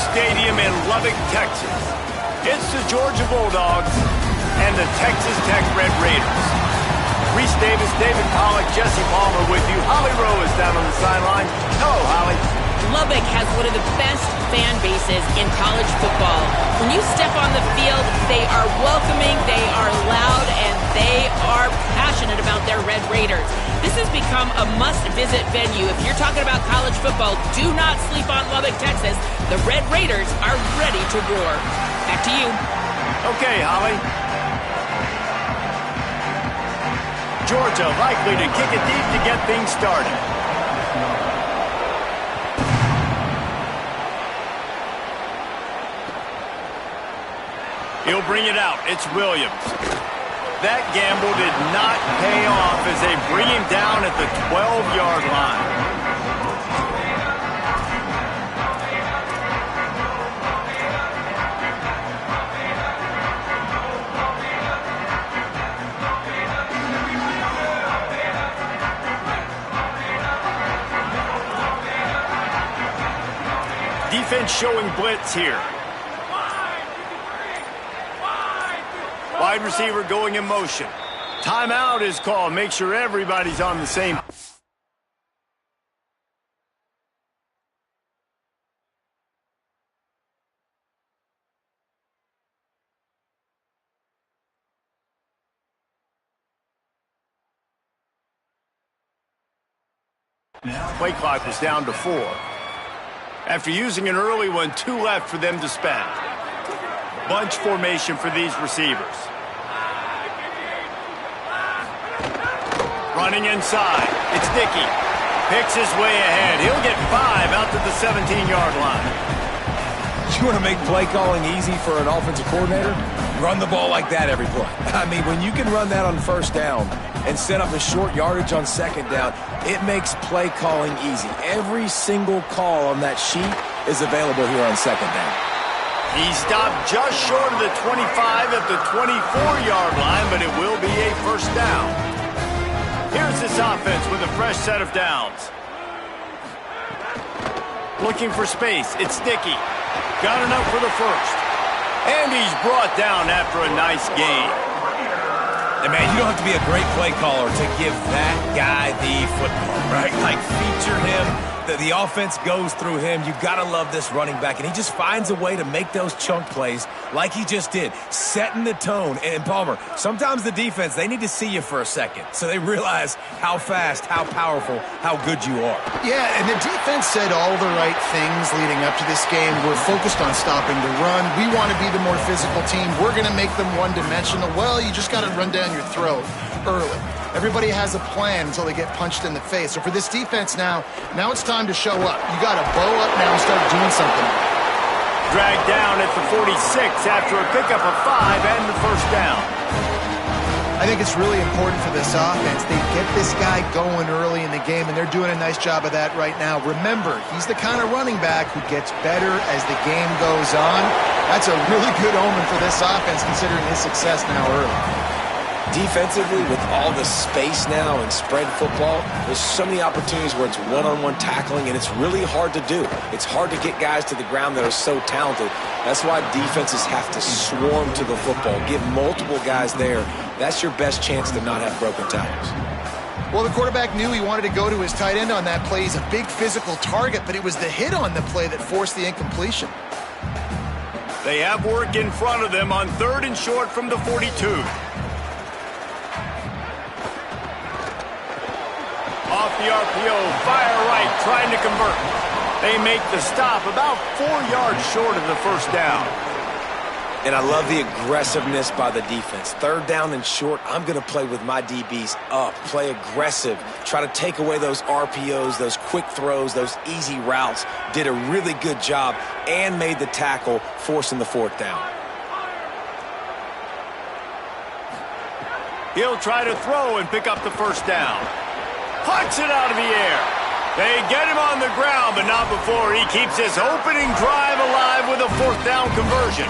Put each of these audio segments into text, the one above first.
Stadium in Lubbock, Texas. It's the Georgia Bulldogs and the Texas Tech Red Raiders. Reese Davis, David Pollack, Jesse Palmer with you. Holly Rowe is down on the sideline. Hello, Holly. Lubbock has one of the best fan bases in college football. When you step on the field, they are welcoming, they are loud, and they are passionate about their Red Raiders. This has become a must-visit venue. If you're talking about college football, do not sleep on Lubbock, Texas. The Red Raiders are ready to roar. Back to you. Okay, Holly. Georgia likely to kick it deep to get things started. He'll bring it out. It's Williams. That gamble did not pay off as they bring him down at the 12-yard line. Defense showing blitz here. Wide receiver going in motion. Timeout is called. Make sure everybody's on the same. Play clock is down to 4. After using an early one, 2 left for them to spend. Bunch formation for these receivers. Running inside. It's Dickey. Picks his way ahead. He'll get 5 out to the 17-yard line. You want to make play calling easy for an offensive coordinator? Run the ball like that every play. I mean, when you can run that on first down and set up a short yardage on second down, it makes play calling easy. Every single call on that sheet is available here on second down. He stopped just short of the 25 at the 24-yard line, but it will be a first down. Here's this offense with a fresh set of downs. Looking for space. It's Dickey. Got enough for the first. And he's brought down after a nice gain. And man, you don't have to be a great play caller to give that guy the football, right? Like, feature him. The offense goes through him. You've got to love this running back. And he just finds a way to make those chunk plays like he just did, setting the tone. And Palmer, sometimes the defense, they need to see you for a second so they realize how fast, how powerful, how good you are. Yeah, and the defense said all the right things leading up to this game. We're focused on stopping the run. We want to be the more physical team. We're going to make them one-dimensional. Well, you just got to run down your throat early. Everybody has a plan until they get punched in the face. So for this defense now it's time to show up. You got to bow up now and start doing something. Dragged down at the 46 after a pickup of 5 and the first down. I think it's really important for this offense. They get this guy going early in the game, and they're doing a nice job of that right now. Remember, he's the kind of running back who gets better as the game goes on. That's a really good omen for this offense considering his success now early. Defensively, with all the space now and spread football, there's so many opportunities where it's one-on-one tackling, and it's really hard to do. It's hard to get guys to the ground that are so talented. That's why defenses have to swarm to the football, get multiple guys there. That's your best chance to not have broken tackles. Well, the quarterback knew he wanted to go to his tight end on that play. He's a big physical target, but it was the hit on the play that forced the incompletion. They have work in front of them on 3rd and short from the 42. Off the RPO, fire right, trying to convert. They make the stop about 4 yards short of the first down. And I love the aggressiveness by the defense. 3rd down and short, I'm going to play with my DBs up, play aggressive, try to take away those RPOs, those quick throws, those easy routes. Did a really good job and made the tackle, forcing the 4th down. He'll try to throw and pick up the first down. Puts it out of the air. They get him on the ground, but not before he keeps his opening drive alive with a 4th down conversion.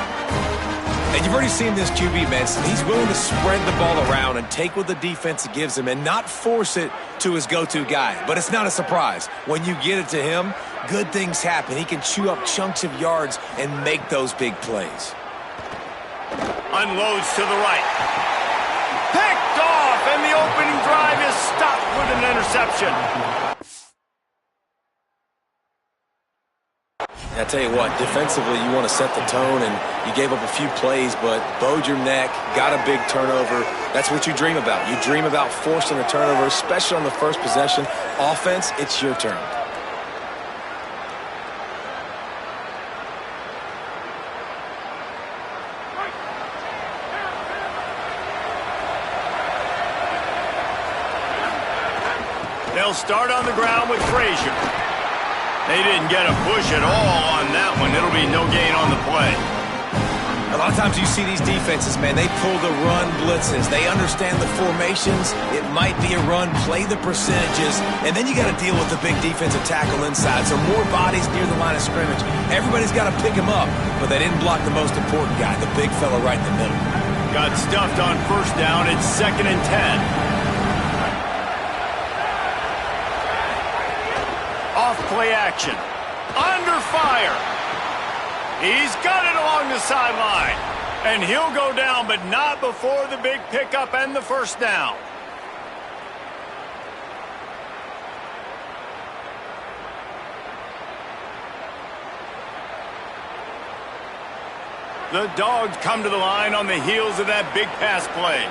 And you've already seen this QB, man. He's willing to spread the ball around and take what the defense gives him and not force it to his go-to guy. But it's not a surprise. When you get it to him, good things happen. He can chew up chunks of yards and make those big plays. Unloads to the right. Picked off, and the opening drive is stopped with an interception. I tell you what, defensively, you want to set the tone, and you gave up a few plays, but bowed your neck, got a big turnover. That's what you dream about. You dream about forcing a turnover, especially on the first possession. Offense, it's your turn. They'll start on the ground with Frazier. They didn't get a push at all on that one. It'll be no gain on the play. A lot of times you see these defenses, man, they pull the run blitzes. They understand the formations. It might be a run, play the percentages, and then you got to deal with the big defensive tackle inside. So more bodies near the line of scrimmage. Everybody's got to pick him up, but they didn't block the most important guy, the big fella right in the middle. Got stuffed on first down. It's 2nd and 10. Off-play action. Under fire. He's got it along the sideline. And he'll go down, but not before the big pickup and the first down. The Dogs come to the line on the heels of that big pass play.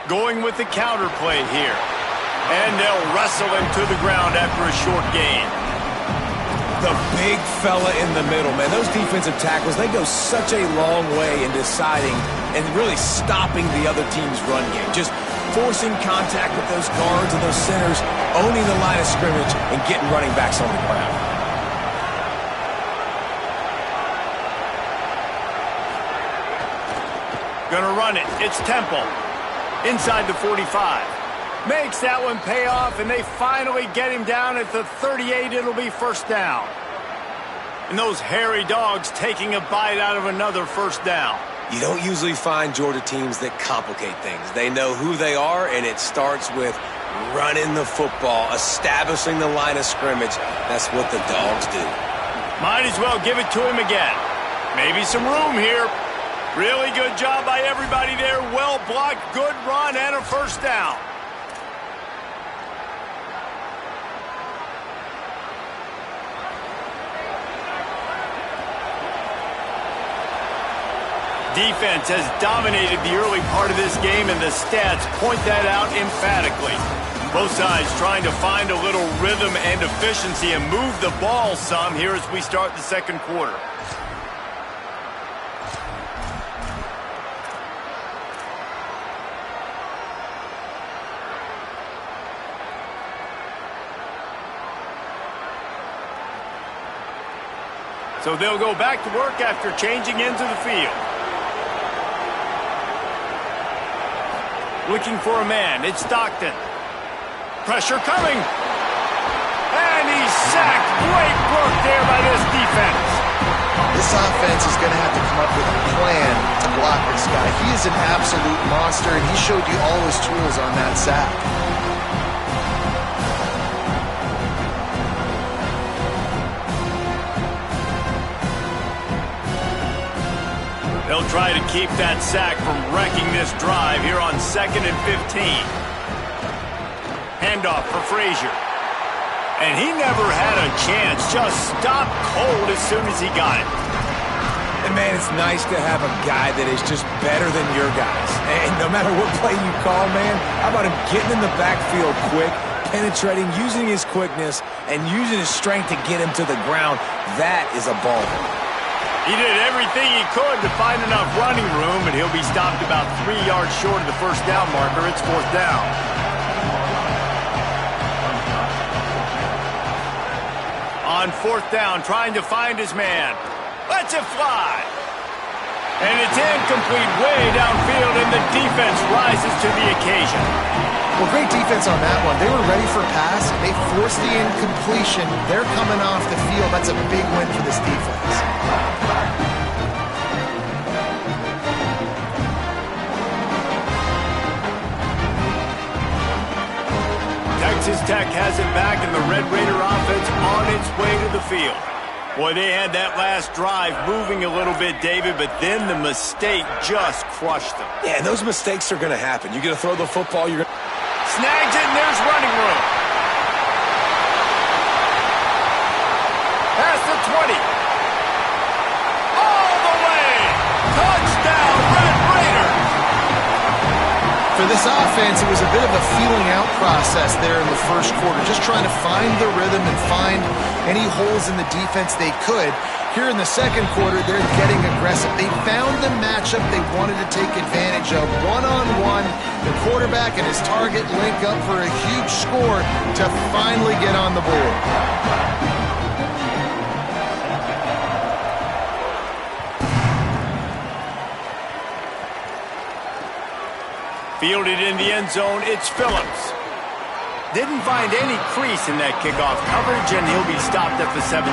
Going with the counter play here. And they'll wrestle him to the ground after a short gain. The big fella in the middle, man. Those defensive tackles, they go such a long way in deciding and really stopping the other team's run game. Just forcing contact with those guards and those centers, owning the line of scrimmage, and getting running backs on the ground. Gonna run it. It's Temple. Inside the 45. Makes that one pay off, and they finally get him down at the 38. It'll be first down. And those hairy Dogs taking a bite out of another first down. You don't usually find Georgia teams that complicate things. They know who they are, and it starts with running the football, establishing the line of scrimmage. That's what the Dogs do. Might as well give it to him again. Maybe some room here. Really good job by everybody there. Well blocked, good run, and a first down. Defense has dominated the early part of this game, and the stats point that out emphatically. Both sides trying to find a little rhythm and efficiency and move the ball some here as we start the second quarter. So they'll go back to work after changing into the field. Looking for a man. It's Stockton. Pressure coming. And he's sacked. Great work there by this defense. This offense is going to have to come up with a plan to block this guy. He is an absolute monster, and he showed you all his tools on that sack. They'll try to keep that sack from wrecking this drive here on 2nd and 15. Handoff for Frazier. And he never had a chance. Just stopped cold as soon as he got it. And, man, it's nice to have a guy that is just better than your guys. And no matter what play you call, man, how about him getting in the backfield quick, penetrating, using his quickness, and using his strength to get him to the ground. That is a baller. He did everything he could to find enough running room, and he'll be stopped about 3 yards short of the first down marker. It's fourth down. On fourth down, trying to find his man. Lets it fly. And it's incomplete way downfield, and the defense rises to the occasion. Well, great defense on that one. They were ready for a pass. They forced the incompletion. They're coming off the field. That's a big win for this defense. Texas Tech has it back, and the Red Raider offense on its way to the field. Boy, they had that last drive moving a little bit, David, but then the mistake just crushed them. Yeah, and those mistakes are going to happen. You're going to throw the football, you're going to... Snags it, and there's running room. Past the 20. All the way. Touchdown, Red Raider. For this offense, it was a bit of a feeling out process there in the first quarter, just trying to find the rhythm and find any holes in the defense they could. Here in the second quarter, they're getting aggressive. They found the matchup they wanted to take advantage of. One-on-one, the quarterback and his target link up for a huge score to finally get on the board. Fielded in the end zone, it's Phillips. Didn't find any crease in that kickoff coverage, and he'll be stopped at the 17.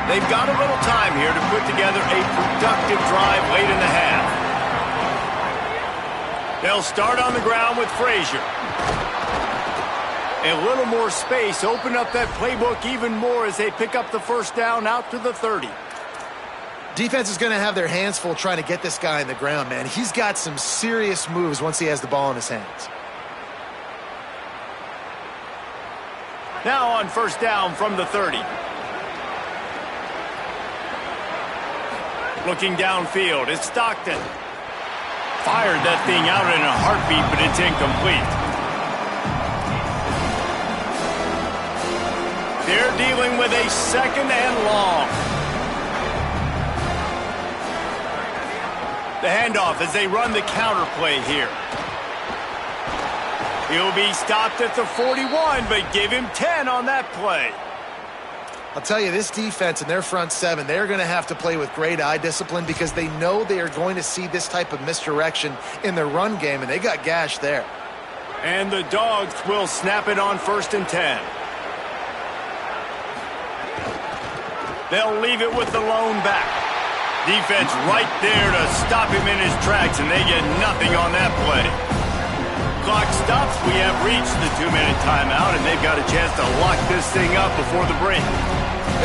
They've got a little time here to put together a productive drive late in the half. They'll start on the ground with Frazier. A little more space, open up that playbook even more as they pick up the first down out to the 30. Defense is going to have their hands full trying to get this guy in the ground, man. He's got some serious moves once he has the ball in his hands. Now on first down from the 30. Looking downfield, it's Stockton. Fired that thing out in a heartbeat, but it's incomplete. They're dealing with a second and long. The handoff as they run the counter play here. He'll be stopped at the 41, but give him 10 on that play. I'll tell you, this defense and their front seven, they're going to have to play with great eye discipline because they know they are going to see this type of misdirection in their run game, and they got gashed there. And the Dogs will snap it on first and 10. They'll leave it with the lone back. Defense right there to stop him in his tracks, and they get nothing on that play. Clock stops. We have reached the 2-minute timeout, and they've got a chance to lock this thing up before the break.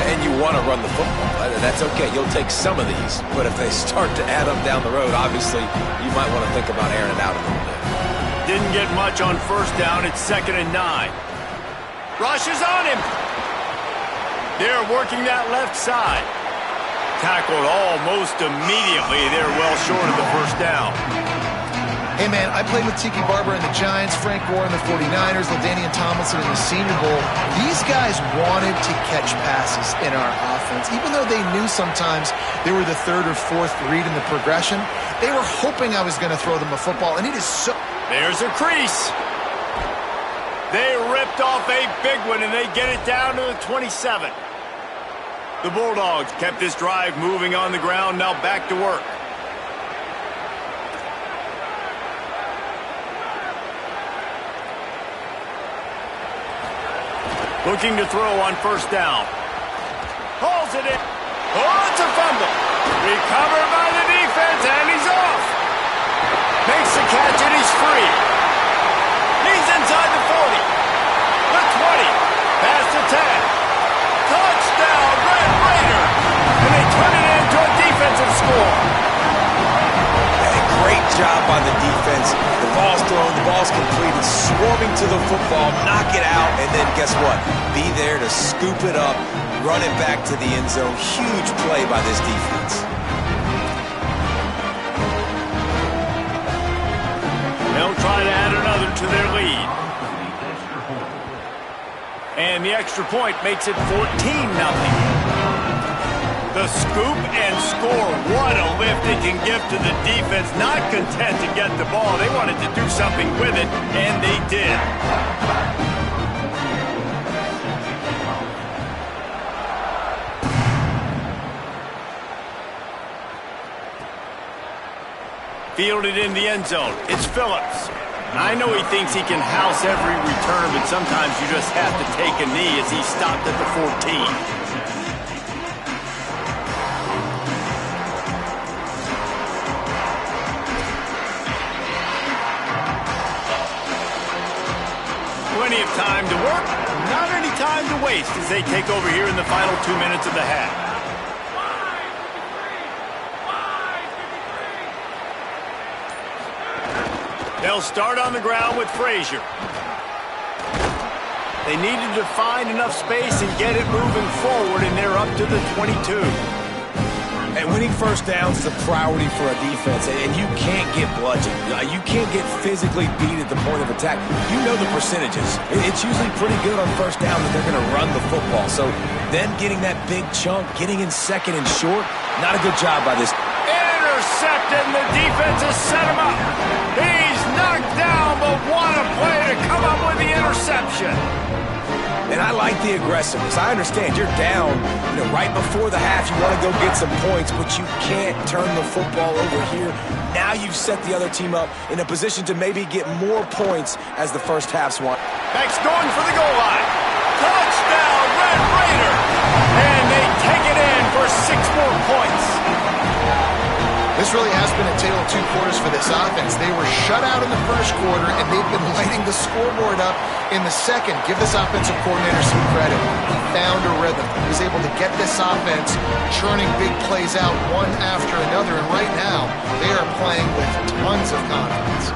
And you want to run the football. That's okay. You'll take some of these. But if they start to add up down the road, obviously, you might want to think about airing it out a little bit. Didn't get much on first down. It's 2nd and 9. Rush is on him. They're working that left side. Tackled almost immediately. They're well short of the first down. Hey, man, I played with Tiki Barber in the Giants, Frank Gore in the 49ers, LaDainian Tomlinson in the Senior Bowl. These guys wanted to catch passes in our offense. Even though they knew sometimes they were the third or fourth read in the progression, they were hoping I was going to throw them a football, and it is so... There's a crease. They ripped off a big one, and they get it down to the 27. The Bulldogs kept this drive moving on the ground, now back to work. Looking to throw on first down. Hauls it in. Oh, it's a fumble. Recovered by the defense, and he's off. Makes the catch, and he's free. He's inside the 40. The 20. Past the 10. Touchdown, Red Raider. And they turn it into a defensive score. Great job by the defense. The ball's thrown, the ball's completed, swarming to the football, knock it out, and then guess what? Be there to scoop it up, run it back to the end zone. Huge play by this defense. They'll try to add another to their lead. And the extra point makes it 14-0. The scoop and score. What a lift it can give to the defense. Not content to get the ball. They wanted to do something with it, and they did. Fielded in the end zone. It's Phillips. I know he thinks he can house every return, but sometimes you just have to take a knee as he stopped at the 14. Plenty of time to work, not any time to waste as they take over here in the final 2 minutes of the half. They'll start on the ground with Frazier. They needed to find enough space and get it moving forward, and they're up to the 22. And winning first downs is a priority for a defense, and you can't get bludgeoned. You can't get physically beat at the point of attack. You know the percentages. It's usually pretty good on first down that they're going to run the football. So then getting that big chunk, getting in second and short, not a good job by this. Intercepted, and the defense has set him up. He's knocked down, but what a play to come up with the interception. And I like the aggressiveness. I understand you're down, right before the half. You want to go get some points, but you can't turn the football over here. Now you've set the other team up in a position to maybe get more points as the first half's won. Beck's going for the goal line. Touchdown, Red Raider. And they take it in for 6 more points. This really has been a tale of 2 quarters for this offense. They were shut out in the first quarter, and they've been lighting the scoreboard up in the second. Give this offensive coordinator some credit. He found a rhythm. He was able to get this offense churning big plays out one after another, and right now they are playing with tons of confidence.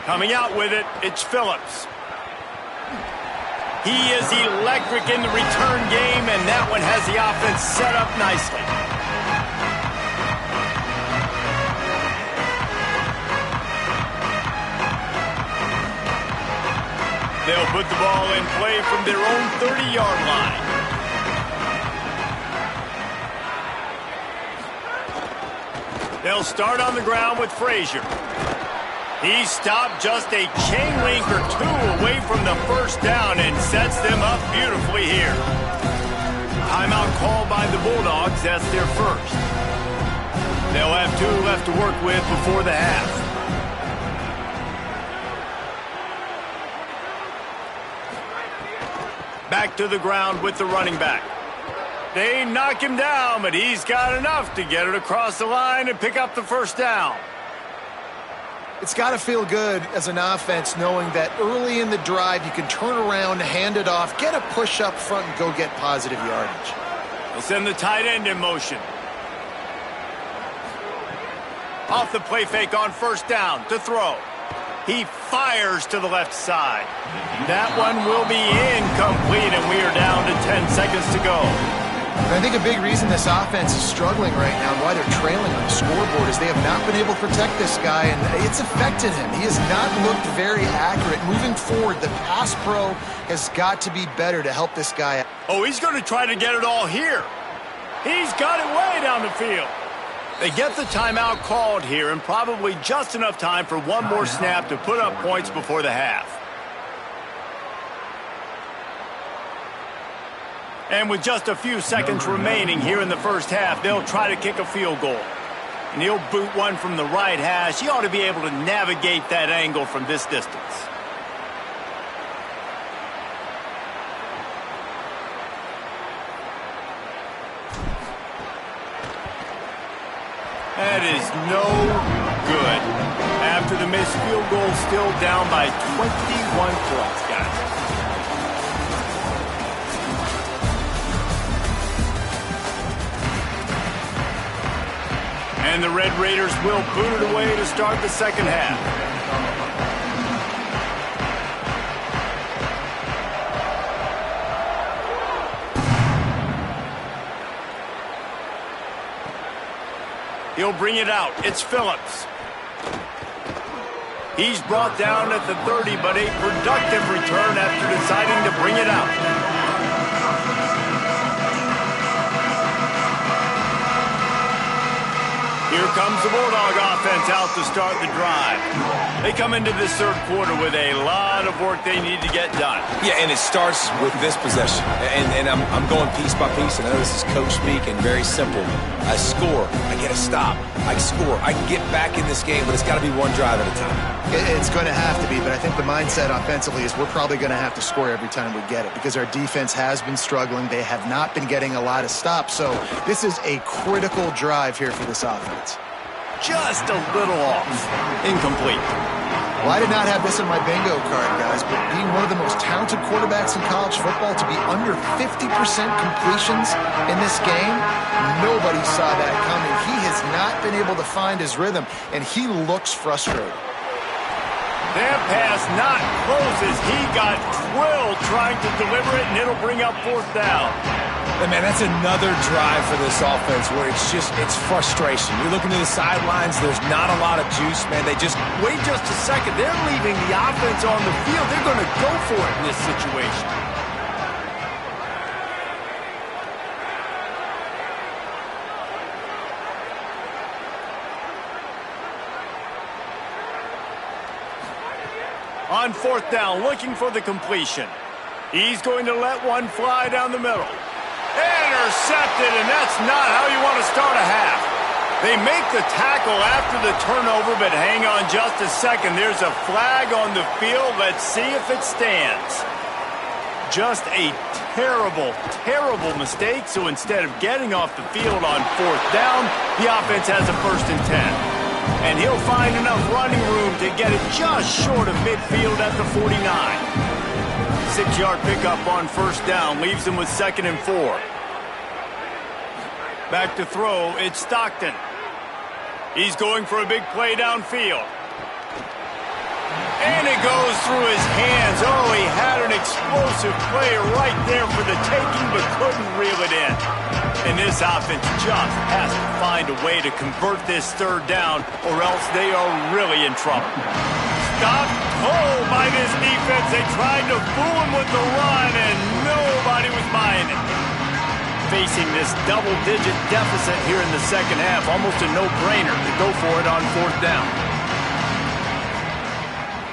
Coming out with it, it's Phillips. He is electric in the return game, and that one has the offense set up nicely. They'll put the ball in play from their own 30-yard line. They'll start on the ground with Frazier. He stopped just a chain link or 2 away from the first down and sets them up beautifully here. Timeout called by the Bulldogs. That's their first. They'll have 2 left to work with before the half. Back to the ground with the running back. They knock him down, but he's got enough to get it across the line and pick up the first down. It's got to feel good as an offense knowing that early in the drive you can turn around, hand it off, get a push up front, and go get positive yardage. They'll send the tight end in motion. Off the play fake on first down to throw. He fires to the left side. That one will be incomplete, and we are down to 10 seconds to go. And I think a big reason this offense is struggling right now and why they're trailing on the scoreboard is they have not been able to protect this guy, and it's affected him. He has not looked very accurate. Moving forward, the pass pro has got to be better to help this guy out. Oh, he's going to try to get it all here. He's got it way down the field. They get the timeout called here, and probably just enough time for one more snap to put up points before the half. And with just a few seconds remaining here in the first half, they'll try to kick a field goal. And he'll boot one from the right hash. He ought to be able to navigate that angle from this distance. That is no good. After the missed field goal, still down by 21 points, guys. And the Red Raiders will boot it away to start the second half. He'll bring it out. It's Phillips. He's brought down at the 30, but a productive return after deciding to bring it out. Here comes the Bulldog offense out to start the drive. They come into this third quarter with a lot of work they need to get done. Yeah, and it starts with this possession. And I'm going piece by piece. I know this is coach speak and very simple. I score. I get a stop. I score. I can get back in this game, but it's got to be one drive at a time. It's going to have to be, but I think the mindset offensively is we're probably going to have to score every time we get it because our defense has been struggling. They have not been getting a lot of stops, so this is a critical drive here for this offense. Just a little off. Incomplete. Well, I did not have this in my bingo card, guys, but being one of the most talented quarterbacks in college football, to be under 50% completions in this game, nobody saw that coming. He has not been able to find his rhythm, and he looks frustrated. That pass not close as he got drilled trying to deliver it, and it'll bring up fourth down. And man, that's another drive for this offense where it's frustration. You're looking to the sidelines, there's not a lot of juice, man. They just wait just a second. They're leaving the offense on the field. They're going to go for it in this situation. On fourth down, looking for the completion. He's going to let one fly down the middle. Intercepted, and that's not how you want to start a half. They make the tackle after the turnover, but hang on just a second. There's a flag on the field. Let's see if it stands. Just a terrible, terrible mistake. So instead of getting off the field on fourth down, the offense has a 1st and 10. And he'll find enough running room to get it just short of midfield at the 49. 6-yard pickup on 1st down leaves him with 2nd and 4. Back to throw, it's Stockton. He's going for a big play downfield. And it goes through his hands. Oh, he had an explosive play right there for the taking, but couldn't reel it in. And this offense just has to find a way to convert this 3rd down, or else they are really in trouble. Stopped cold by this defense. They tried to fool him with the run, and nobody was buying it. Facing this double-digit deficit here in the 2nd half, almost a no-brainer to go for it on 4th down.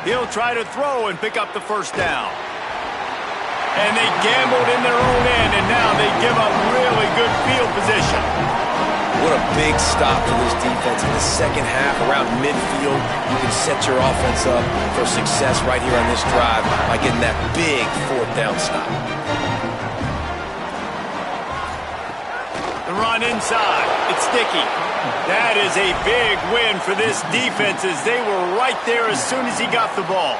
He'll try to throw and pick up the 1st down. And they gambled in their own end, and now they give up really good field position. What a big stop for this defense in the 2nd half around midfield. You can set your offense up for success right here on this drive by getting that big 4th down stop. The run inside. It's sticky. That is a big win for this defense as they were right there as soon as he got the ball.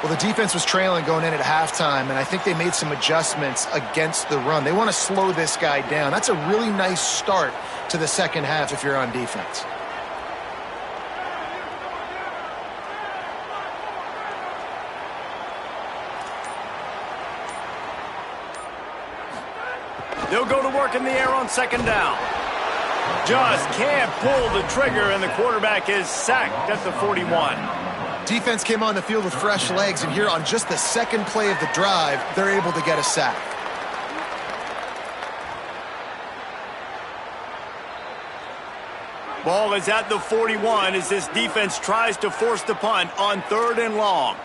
Well, the defense was trailing going in at halftime, and I think they made some adjustments against the run. They want to slow this guy down. That's a really nice start to the 2nd half if you're on defense. They'll go to work in the air on 2nd down. Just can't pull the trigger, and the quarterback is sacked at the 41. Defense came on the field with fresh legs, and here on just the 2nd play of the drive, they're able to get a sack. Ball is at the 41 as this defense tries to force the punt on 3rd and long.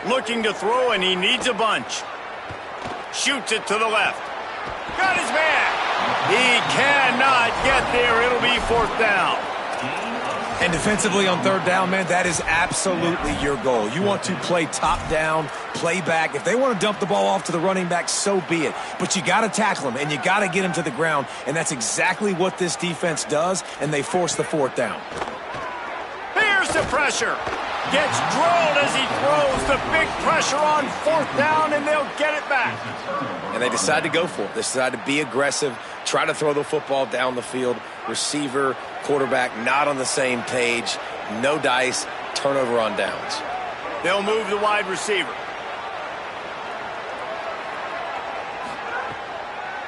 Looking to throw, and he needs a bunch. Shoots it to the left. Got his man. He cannot get there. It'll be 4th down. And defensively on 3rd down, man, that is absolutely your goal. You want to play top down, play back. If they want to dump the ball off to the running back, so be it. But you got to tackle him, and you got to get him to the ground. And that's exactly what this defense does, and they force the 4th down. Here's the pressure. Gets drilled as he throws the big pressure on 4th down, and they'll get it back. And they decide to go for it. They decide to be aggressive, try to throw the football down the field. Receiver, quarterback, not on the same page. No dice, turnover on downs. They'll move the wide receiver.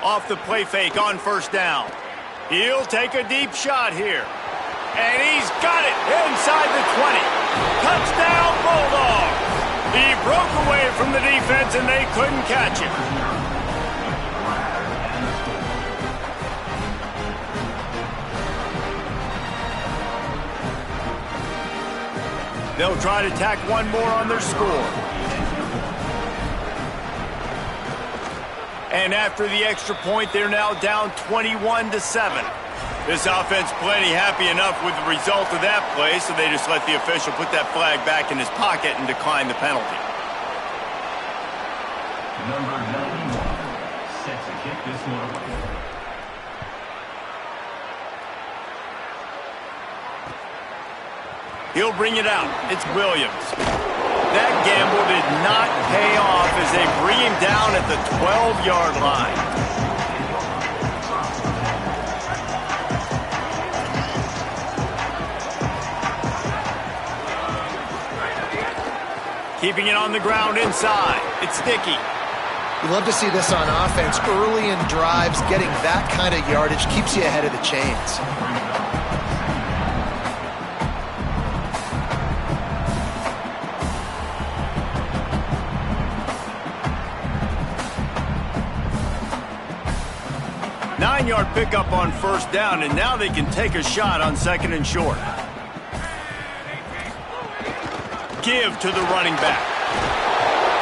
Off the play fake on 1st down. He'll take a deep shot here. And he's got it inside the 20. Touchdown, Bulldogs. He broke away from the defense, and they couldn't catch him. They'll try to tack one more on their score. And after the extra point, they're now down 21-7. This offense plenty happy enough with the result of that play, so they just let the official put that flag back in his pocket and decline the penalty. Number 91 set to kick this one away. He'll bring it out. It's Williams. That gamble did not pay off as they bring him down at the 12-yard line. Keeping it on the ground inside. It's Sticky. You love to see this on offense. Early in drives, getting that kind of yardage keeps you ahead of the chains. Nine-yard pickup on first down, and now they can take a shot on second and short. Give to the running back.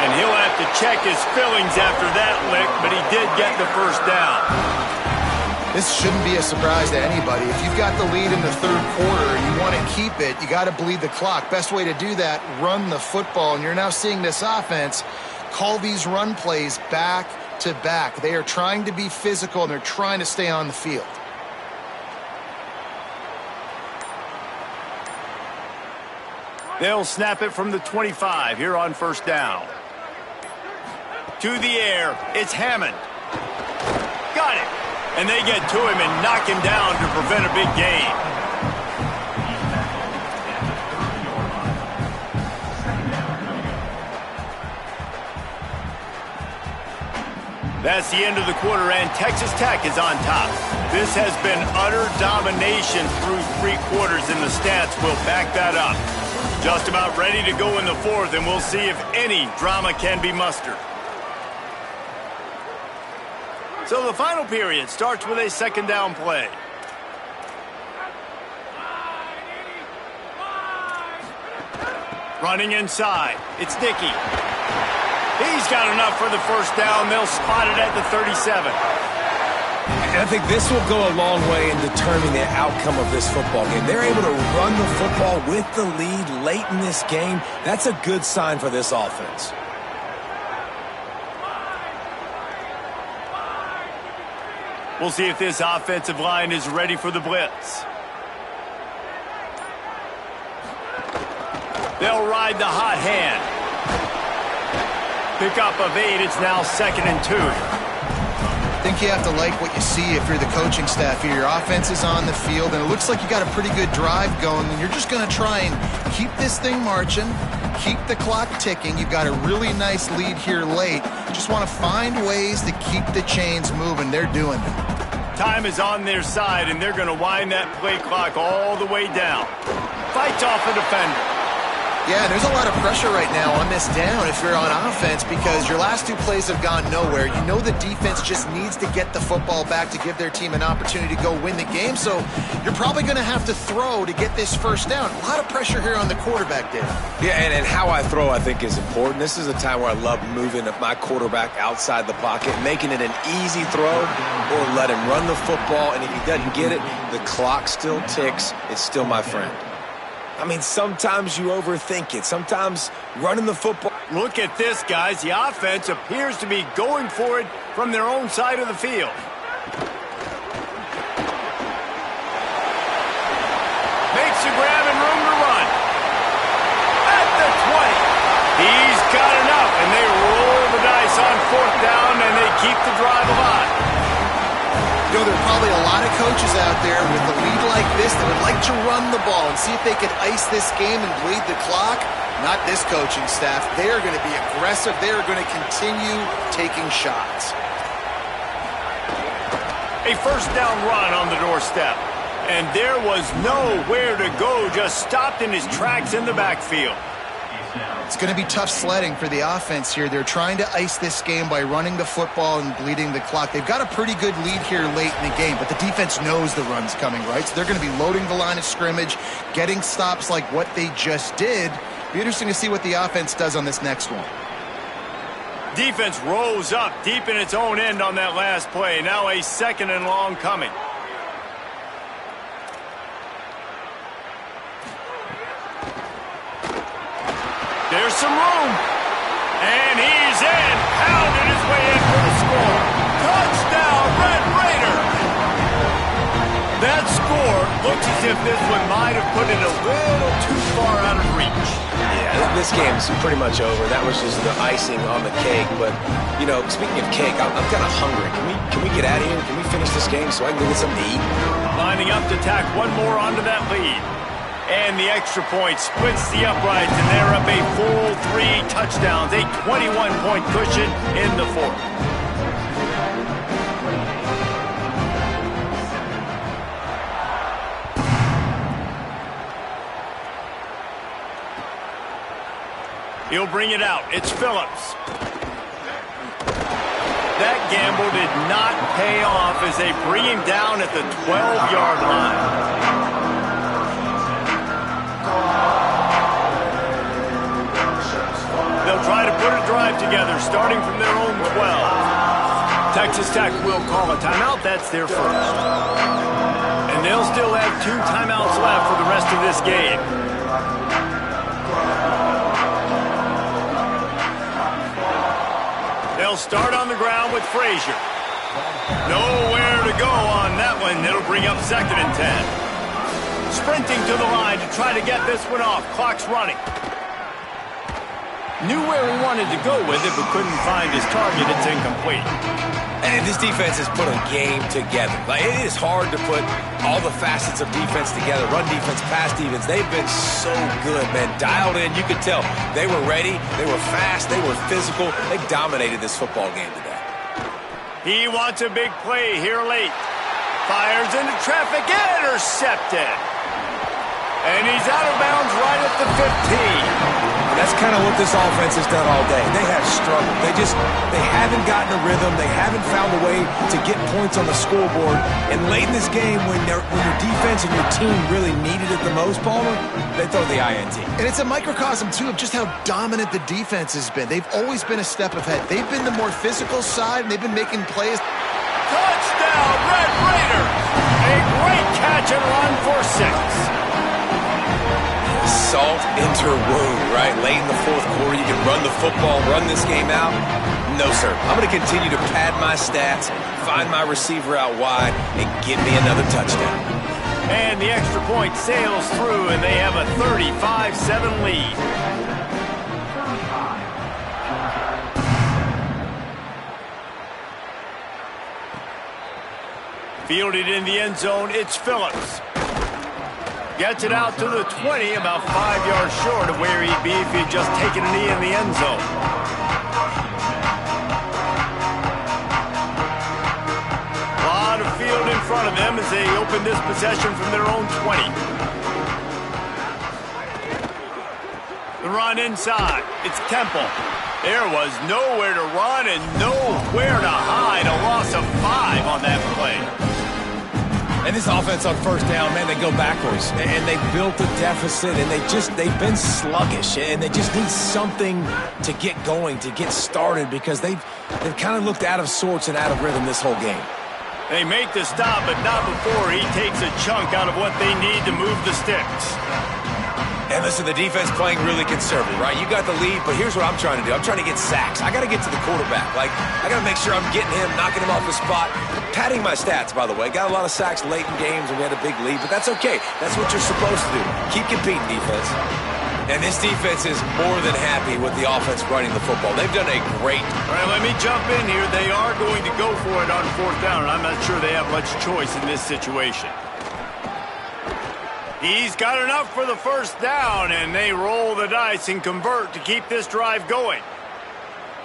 And he'll have to check his fillings after that lick, but he did get the first down. This shouldn't be a surprise to anybody. If you've got the lead in the third quarter and you want to keep it, you got to bleed the clock. Best way to do that, run the football. And you're now seeing this offense call these run plays back to back. They are trying to be physical, and they're trying to stay on the field. They'll snap it from the 25 here on first down. To the air, it's Hammond. Got it. And they get to him and knock him down to prevent a big gain. That's the end of the quarter, and Texas Tech is on top. This has been utter domination through three quarters, and the stats will back that up. Just about ready to go in the fourth, and we'll see if any drama can be mustered. So the final period starts with a second down play. Running inside, it's Dickey. He's got enough for the first down. They'll spot it at the 37. And I think this will go a long way in determining the outcome of this football game. They're able to run the football with the lead late in this game. That's a good sign for this offense. We'll see if this offensive line is ready for the blitz. They'll ride the hot hand. Pickup of 8. It's now 2nd and 2. I think you have to like what you see if you're the coaching staff here. Your offense is on the field, and it looks like you got a pretty good drive going, and you're just going to try and keep this thing marching, keep the clock ticking. You've got a really nice lead here late. Just want to find ways to keep the chains moving. They're doing it. Time is on their side, and they're going to wind that play clock all the way down. Fights off a defender. Yeah, there's a lot of pressure right now on this down if you're on offense, because your last two plays have gone nowhere. You know the defense just needs to get the football back to give their team an opportunity to go win the game, so you're probably going to have to throw to get this first down. A lot of pressure here on the quarterback, Dave. Yeah, and how I throw, I think, is important. This is a time where I love moving my quarterback outside the pocket, making it an easy throw, or let him run the football, and if he doesn't get it, the clock still ticks. It's still my friend. I mean, sometimes you overthink it. Sometimes running the football. Look at this, guys. The offense appears to be going for it from their own side of the field. Makes the grab and room to run. At the 20. He's got enough, and they roll the dice on fourth down, and they keep the drive alive. You know, there are probably a lot of coaches out there with a lead like this that would like to run the ball and see if they could ice this game and bleed the clock. Not this coaching staff. They are going to be aggressive. They are going to continue taking shots. A first down run on the doorstep. And there was nowhere to go, just stopped in his tracks in the backfield. It's going to be tough sledding for the offense here. They're trying to ice this game by running the football and bleeding the clock. They've got a pretty good lead here late in the game, but the defense knows the run's coming, right? So they're going to be loading the line of scrimmage, getting stops like what they just did. Be interesting to see what the offense does on this next one. Defense rose up deep in its own end on that last play. Now a 2nd and long coming. There's some room. And he's in. Pounded his way in for the score. Touchdown, Red Raiders. That score looks as if this one might have put it a little too far out of reach. Yeah, this game's pretty much over. That was just the icing on the cake. But, you know, speaking of cake, I'm kind of hungry. Can we get out of here? Can we finish this game so I can go get something to eat? Lining up to tack one more onto that lead. And the extra point splits the uprights, and they're up a full 3 touchdowns, a 21-point cushion in the 4th. He'll bring it out. It's Phillips. That gamble did not pay off as they bring him down at the 12-yard line. They'll try to put a drive together, starting from their own 12. Texas Tech will call a timeout. That's their first. And they'll still have 2 timeouts left for the rest of this game. They'll start on the ground with Frazier. Nowhere to go on that one. It'll bring up 2nd and 10. Sprinting to the line to try to get this one off. Clock's running. Knew where he wanted to go with it, but couldn't find his target. It's incomplete. And this defense has put a game together. Like, it is hard to put all the facets of defense together. Run defense, pass defense. They've been so good, man. Dialed in. You could tell they were ready. They were fast. They were physical. They dominated this football game today. He wants a big play here late. Fires into traffic. Intercepted. And he's out of bounds right at the 15. That's kind of what this offense has done all day. They have struggled. They haven't gotten a rhythm. They haven't found a way to get points on the scoreboard. And late in this game, when your defense and your team really needed it the most, Palmer, they throw the INT. And it's a microcosm, too, of just how dominant the defense has been. They've always been a step ahead. They've been the more physical side, and they've been making plays. Touchdown, Red Raiders! A great catch and run for 6. Salt into wound, right? Late in the 4th quarter, you can run the football, run this game out. No, sir. I'm going to continue to pad my stats, find my receiver out wide, and get me another touchdown. And the extra point sails through, and they have a 35-7 lead. Fielded in the end zone, it's Phillips. Gets it out to the 20, about 5 yards short of where he'd be if he'd just taken a knee in the end zone. A lot of field in front of them as they open this possession from their own 20. The run inside. It's Temple. There was nowhere to run and nowhere to hide. A loss of 5 on that play. And this offense on 1st down, man, they go backwards. And they built a deficit, and they've been sluggish. And they just need something to get going, to get started, because they've kind of looked out of sorts and out of rhythm this whole game. They make the stop, but not before he takes a chunk out of what they need to move the sticks. And listen, the defense playing really conservative, right? You got the lead, but here's what I'm trying to do. I'm trying to get sacks. I got to get to the quarterback. Like, I got to make sure I'm getting him, knocking him off the spot. Padding my stats, by the way. Got a lot of sacks late in games, and we had a big lead, but that's okay. That's what you're supposed to do. Keep competing, defense. And this defense is more than happy with the offense running the football. They've done a great. All right, let me jump in here. They are going to go for it on 4th down, and I'm not sure they have much choice in this situation. He's got enough for the 1st down, and they roll the dice and convert to keep this drive going.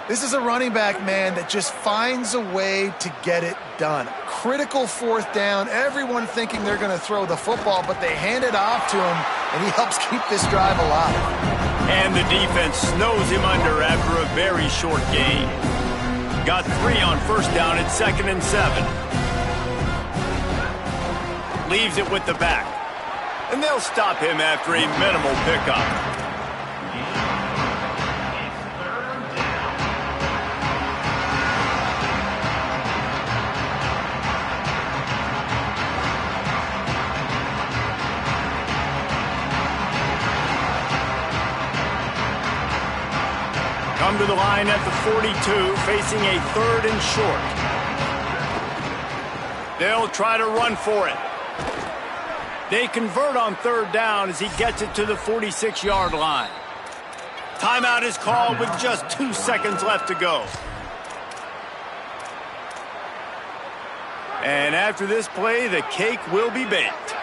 This is a running back, man, that just finds a way to get it done. Critical 4th down, everyone thinking they're going to throw the football, but they hand it off to him, and he helps keep this drive alive. And the defense snows him under after a very short gain. Got 3 on first down at 2nd and 7. Leaves it with the back. And they'll stop him after a minimal pickup. Come to the line at the 42, facing a 3rd and short. They'll try to run for it. They convert on 3rd down as he gets it to the 46-yard line. Timeout is called with just 2 seconds left to go. And after this play, the cake will be baked.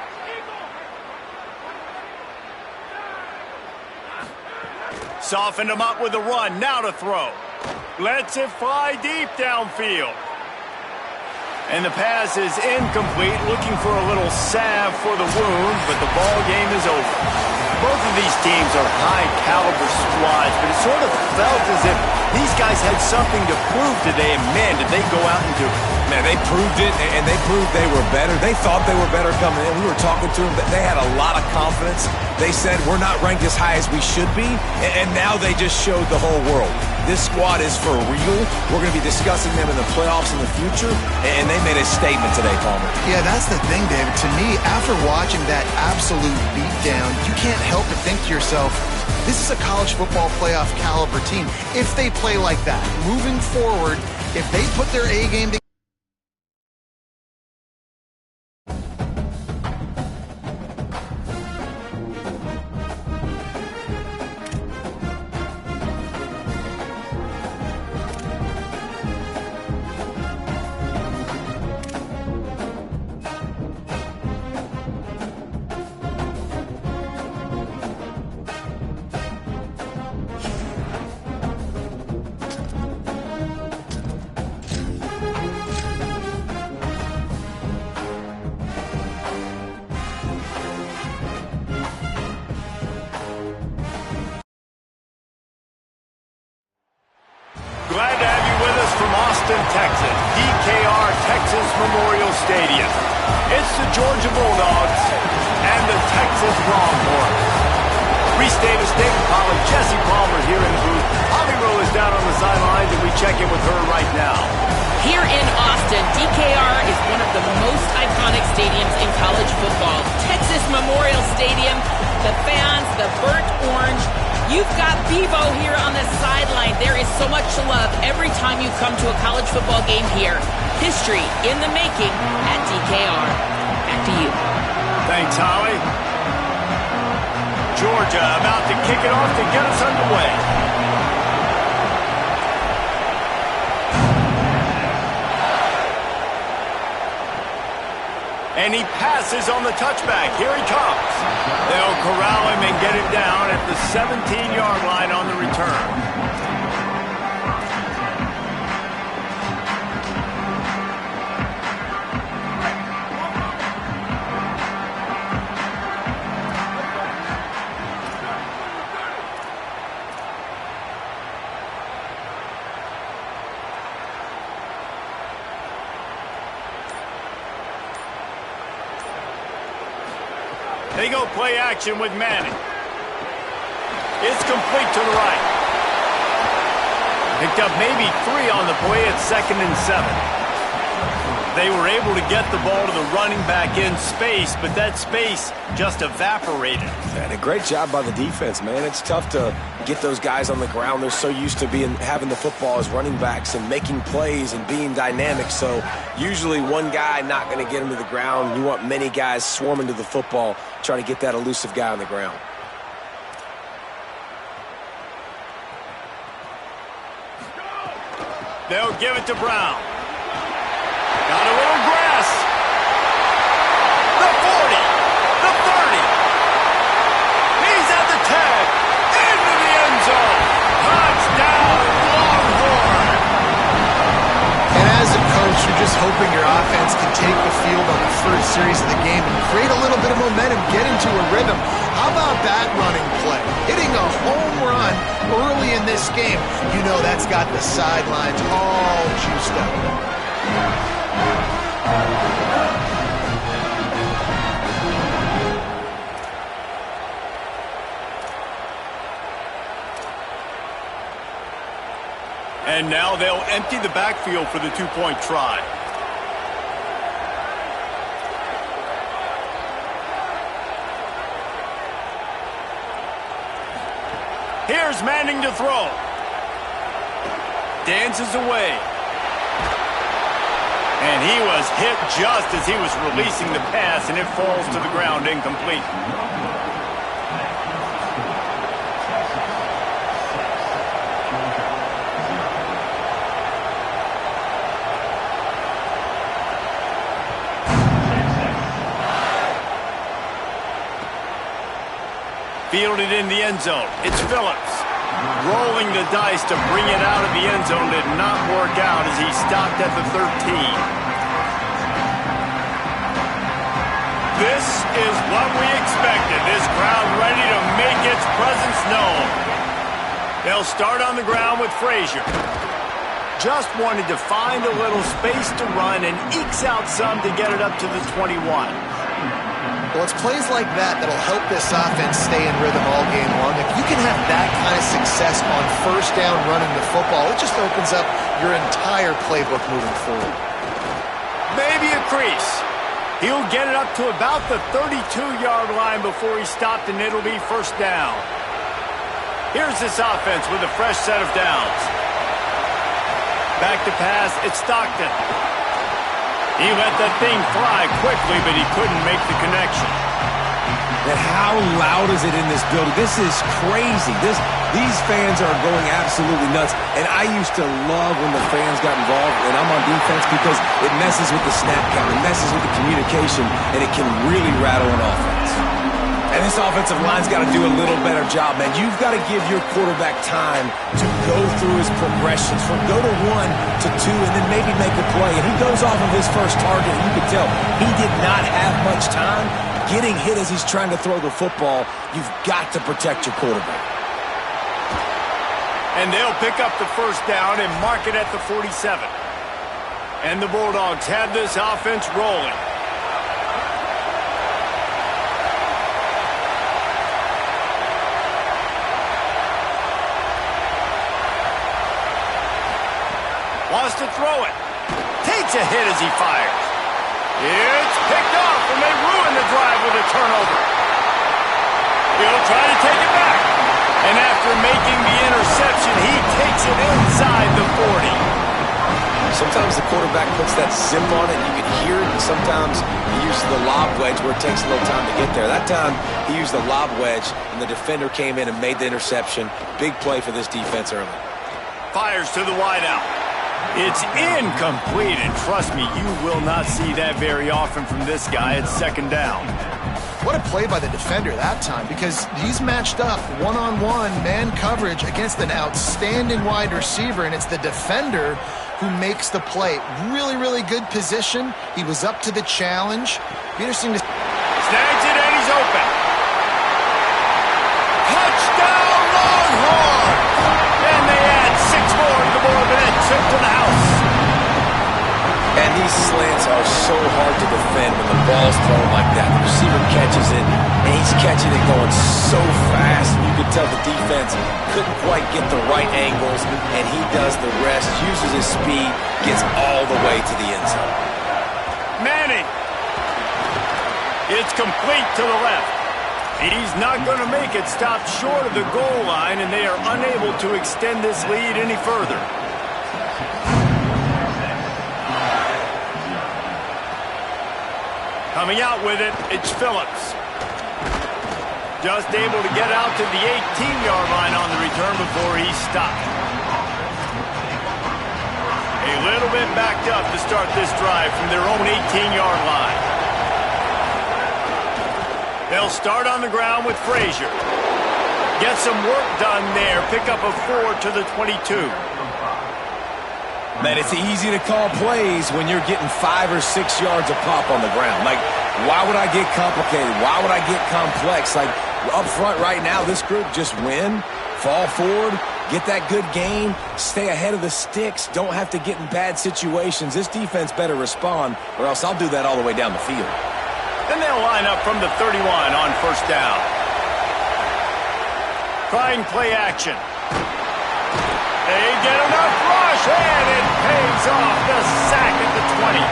Softened him up with a run, now to throw. Lets it fly deep downfield. And the pass is incomplete, looking for a little salve for the wound, but the ball game is over. Both of these teams are high-caliber squads, but it sort of felt as if these guys had something to prove today, and man, did they go out and do it. Man, they proved it, and they proved they were better. They thought they were better coming in. We were talking to them, but they had a lot of confidence. They said, we're not ranked as high as we should be, and now they just showed the whole world. This squad is for real. We're going to be discussing them in the playoffs in the future, and they made a statement today, Palmer. Yeah, that's the thing, David. To me, after watching that absolute beatdown, you can't help but think to yourself, this is a college football playoff caliber team. If they play like that, moving forward, if they put their A game together, Glad to have you with us from Austin, Texas, DKR Texas Memorial Stadium. It's the Georgia Bulldogs and the Texas Longhorns. Reese Davis, David Pollock, Jesse Palmer here in the booth. Holly Rowe is down on the sidelines, and we check in with her right now. Here in Austin, DKR is one of the most iconic stadiums in college football. Texas Memorial Stadium, the fans, the burnt orange. You've got Bevo here on the sideline. There is so much love every time you come to a college football game here. History in the making at DKR. Back to you. Thanks, Holly. Georgia about to kick it off to get us underway. And he passes on the touchback. Here he comes. They'll corral him and get him down at the 17-yard line on the return. They go play action with Manning. It's complete to the right. Picked up maybe 3 on the play at 2nd and 7. They were able to get the ball to the running back in space, but that space just evaporated. And a great job by the defense, man. It's tough to get those guys on the ground. They're so used to having the football as running backs and making plays and being dynamic. So usually one guy not going to get him to the ground. You want many guys swarming to the football, trying to get that elusive guy on the ground. They'll give it to Brown. Got a little grass. The 40. The 30. He's at the 10. Into the end zone. Touchdown, Longhorn. and as a coach, you're just hoping your offense can take the field on the first series of the game and create a little bit of momentum, get into a rhythm. How about that running play? Hitting a home run early in this game. You know that's got the sidelines all juiced up. And now they'll empty the backfield for the two-point try. Here's Manning to throw. Dances away. And he was hit just as he was releasing the pass, and it falls to the ground incomplete. Fielded in the end zone. It's Phillips. Rolling the dice to bring it out of the end zone did not work out as he stopped at the 13. This is what we expected. This crowd ready to make its presence known. They'll start on the ground with Frazier. Just wanted to find a little space to run and ekes out some to get it up to the 21. Well, it's plays like that that'll help this offense stay in rhythm all game long. If you can have that kind of success on first down running the football, it just opens up your entire playbook moving forward. Maybe a crease. He'll get it up to about the 32-yard line before he stopped, and it'll be first down. Here's this offense with a fresh set of downs. Back to pass, it's Stockton. He let that thing fly quickly, but he couldn't make the connection. And how loud is it in this building? This is crazy. These fans are going absolutely nuts. And I used to love when the fans got involved, and I'm on defense, because it messes with the snap count, it messes with the communication, and it can really rattle an offense. And this offensive line's got to do a little better job, man. You've got to give your quarterback time to go through his progressions, from go to 1 to 2, and then maybe make a play. And he goes off of his first target, and you can tell he did not have much time getting hit as he's trying to throw the football. You've got to protect your quarterback. And they'll pick up the first down and mark it at the 47. And the Bulldogs have this offense rolling. Wants to throw it. Takes a hit as he fires. It's picked off, and they ruin the drive with a turnover. He'll try to take it back. And after making the interception, he takes it inside the 40. Sometimes the quarterback puts that zip on it, and you can hear it. And sometimes he uses the lob wedge where it takes a little time to get there. That time, he used the lob wedge, and the defender came in and made the interception. Big play for this defense early. Fires to the wideout. It's incomplete, and trust me, you will not see that very often from this guy. It's second down. What a play by the defender that time, because he's matched up one-on-one man coverage against an outstanding wide receiver, and it's the defender who makes the play. Really, really good position. He was up to the challenge. Be interesting to... Snags it, and he's open. Touchdown, Longhorns! And they add 6 more to the board, and a trip to the house. And these slants are so hard to defend when the ball's thrown like that. The receiver catches it, and he's catching it going so fast. You can tell the defense couldn't quite get the right angles, and he does the rest, uses his speed, gets all the way to the end zone. Manning. It's complete to the left. He's not going to make it. Stopped short of the goal line, and they are unable to extend this lead any further. Coming out with it, it's Phillips. Just able to get out to the 18-yard line on the return before he stopped. A little bit backed up to start this drive from their own 18-yard line. They'll start on the ground with Frazier. Get some work done there. Pick up a 4 to the 22. Man, it's easy to call plays when you're getting 5 or 6 yards of pop on the ground. Like, why would I get complicated? Why would I get complex? Like, up front right now, this group just win, fall forward, get that good gain, stay ahead of the sticks, don't have to get in bad situations. This defense better respond, or else I'll do that all the way down the field. Then they'll line up from the 31 on first down. Trying play action. They get enough rush, and it pays off. The sack at the 20.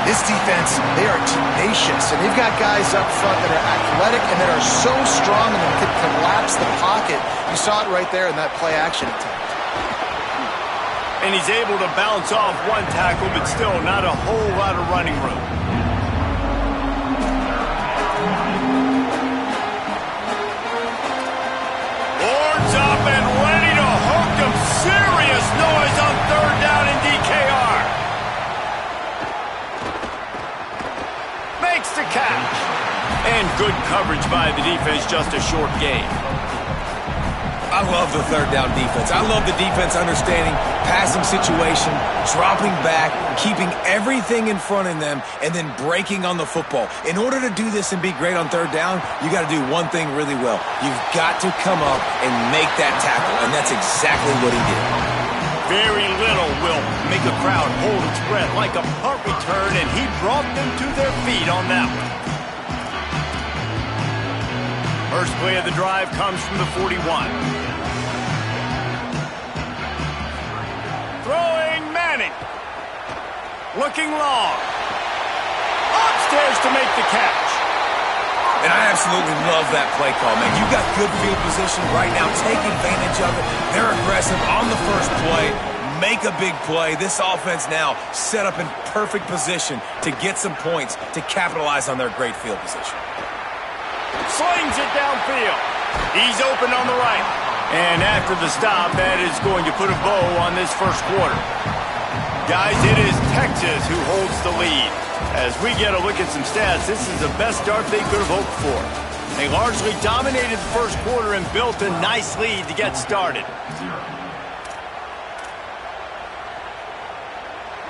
This defense, they are tenacious, and they've got guys up front that are athletic and that are so strong and that can collapse the pocket. You saw it right there in that play action attempt. And he's able to bounce off one tackle, but still not a whole lot of running room. Boards up and ready to hook him. Serious noise on third down in DKR. Makes the catch. And good coverage by the defense, just a short gain. I love the third down defense. I love the defense understanding passing situation, dropping back, keeping everything in front of them, and then breaking on the football. In order to do this and be great on third down, you got to do one thing really well. You've got to come up and make that tackle, and that's exactly what he did. Very little will make a crowd hold its breath like a punt return, and he brought them to their feet on that one. First play of the drive comes from the 41. Throwing Manning. Looking long. Upstairs to make the catch. And I absolutely love that play call, man. You got good field position right now. Take advantage of it. They're aggressive on the first play. Make a big play. This offense now set up in perfect position to get some points to capitalize on their great field position. Slings it downfield. He's open on the right. And after the stop, that is going to put a bow on this first quarter. Guys, it is Texas who holds the lead. As we get a look at some stats, this is the best start they could have hoped for. They largely dominated the first quarter and built a nice lead to get started.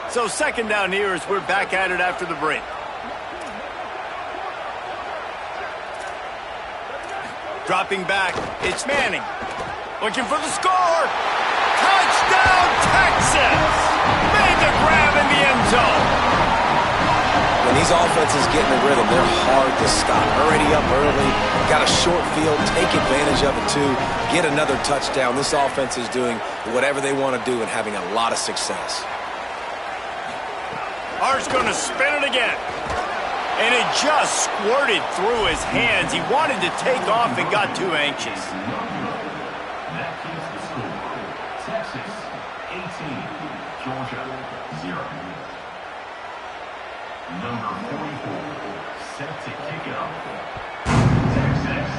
So second down here as we're back at it after the break. Dropping back, it's Manning. Looking for the score. Touchdown, Texas! Made the grab in the end zone. When these offenses get in the rhythm, they're hard to stop. Already up early, got a short field, take advantage of it too, get another touchdown. This offense is doing whatever they want to do and having a lot of success. Art's going to spin it again. And it just squirted through his hands. He wanted to take off and got too anxious. That keeps the score. Texas 18, Georgia 0. Number 44, set to kick it off. Texas.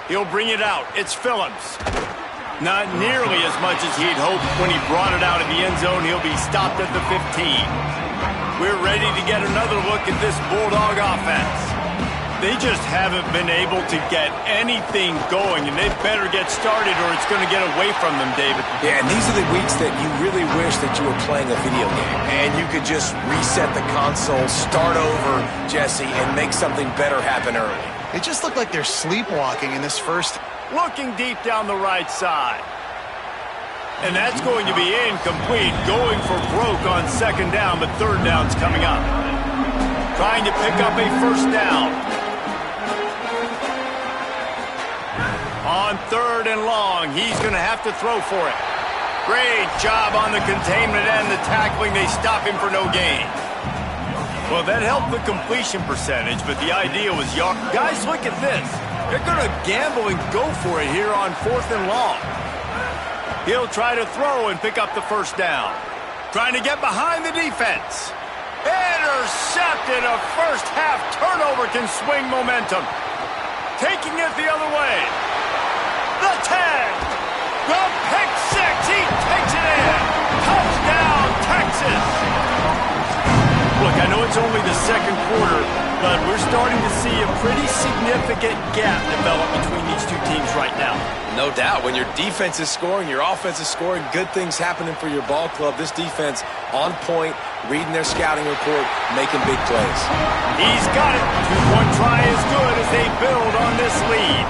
He'll bring it out. It's Phillips. Not nearly as much as he'd hoped when he brought it out in the end zone. He'll be stopped at the 15. We're ready to get another look at this Bulldog offense. They just haven't been able to get anything going, and they better get started or it's going to get away from them, David. Yeah, and these are the weeks that you really wish that you were playing a video game and you could just reset the console, start over, Jesse, and make something better happen early. They just look like they're sleepwalking in this first. Looking deep down the right side. And that's going to be incomplete. Going for broke on second down, but third down's coming up. Trying to pick up a first down. On third and long, he's going to have to throw for it. Great job on the containment and the tackling. They stop him for no gain. Well, that helped the completion percentage, but the idea was yard. Guys, look at this. They're going to gamble and go for it here on fourth and long. He'll try to throw and pick up the first down. Trying to get behind the defense. Intercepted. A first half turnover can swing momentum. Taking it the other way. The 10. The pick six. He takes it in. Touchdown, Texas. Look, I know it's only the second quarter, But we're starting to see a pretty significant gap develop between these two teams right now. No doubt. When your defense is scoring, your offense is scoring, good things happening for your ball club. This defense on point, reading their scouting report, making big plays. He's got it. Two-point try is good as they build on this lead.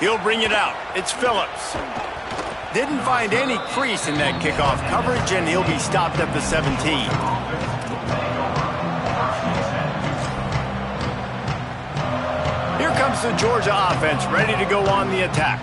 He'll bring it out. It's Phillips. Didn't find any crease in that kickoff coverage, and he'll be stopped at the 17. Here comes the Georgia offense, ready to go on the attack.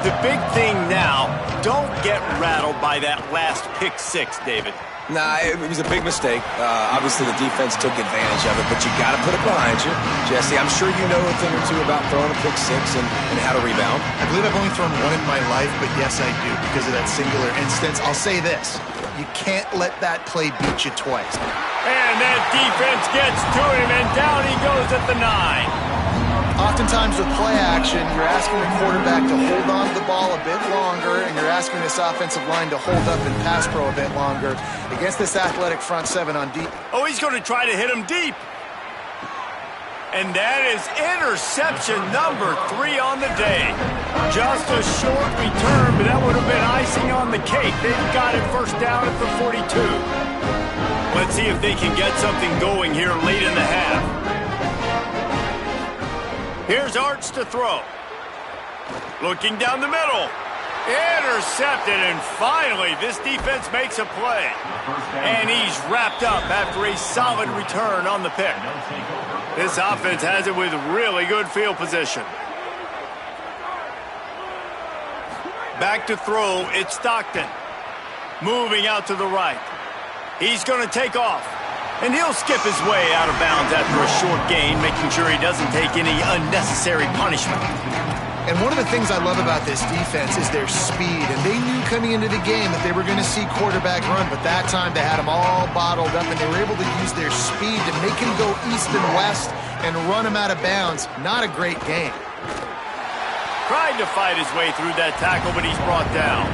The big thing now, don't get rattled by that last pick six, David. Nah, it was a big mistake. Obviously, the defense took advantage of it, but you got to put it behind you. Jesse, I'm sure you know a thing or two about throwing a pick six and how to rebound. I believe I've only thrown one in my life, but yes, I do because of that singular instance. I'll say this. You can't let that play beat you twice. And that defense gets to him, and down he goes at the 9. Oftentimes with play action, you're asking the quarterback to hold on to the ball a bit longer, and you're asking this offensive line to hold up and pass pro a bit longer against this athletic front seven on deep. Oh, he's going to try to hit him deep. And that is interception number 3 on the day. Just a short return, but that would have been icing on the cake. They've got it first down at the 42. Let's see if they can get something going here late in the half. Here's Arch to throw. Looking down the middle. Intercepted, and finally this defense makes a play. And he's wrapped up after a solid return on the pick. This offense has it with really good field position. Back to throw, it's Stockton. Moving out to the right. He's going to take off. And he'll skip his way out of bounds after a short gain, making sure he doesn't take any unnecessary punishment. And one of the things I love about this defense is their speed. And they knew coming into the game that they were going to see quarterback run, but that time they had him all bottled up, and they were able to use their speed to make him go east and west and run him out of bounds. Not a great game. Tried to fight his way through that tackle, but he's brought down.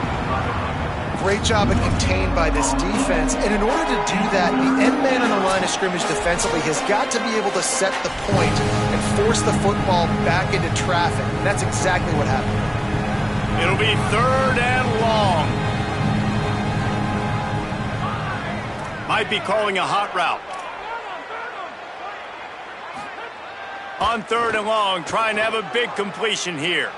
Great job of contained by this defense. And in order to do that, the end man on the line of scrimmage defensively has got to be able to set the point and force the football back into traffic. And that's exactly what happened. It'll be 3rd and long. Might be calling a hot route. On 3rd and long, trying to have a big completion here.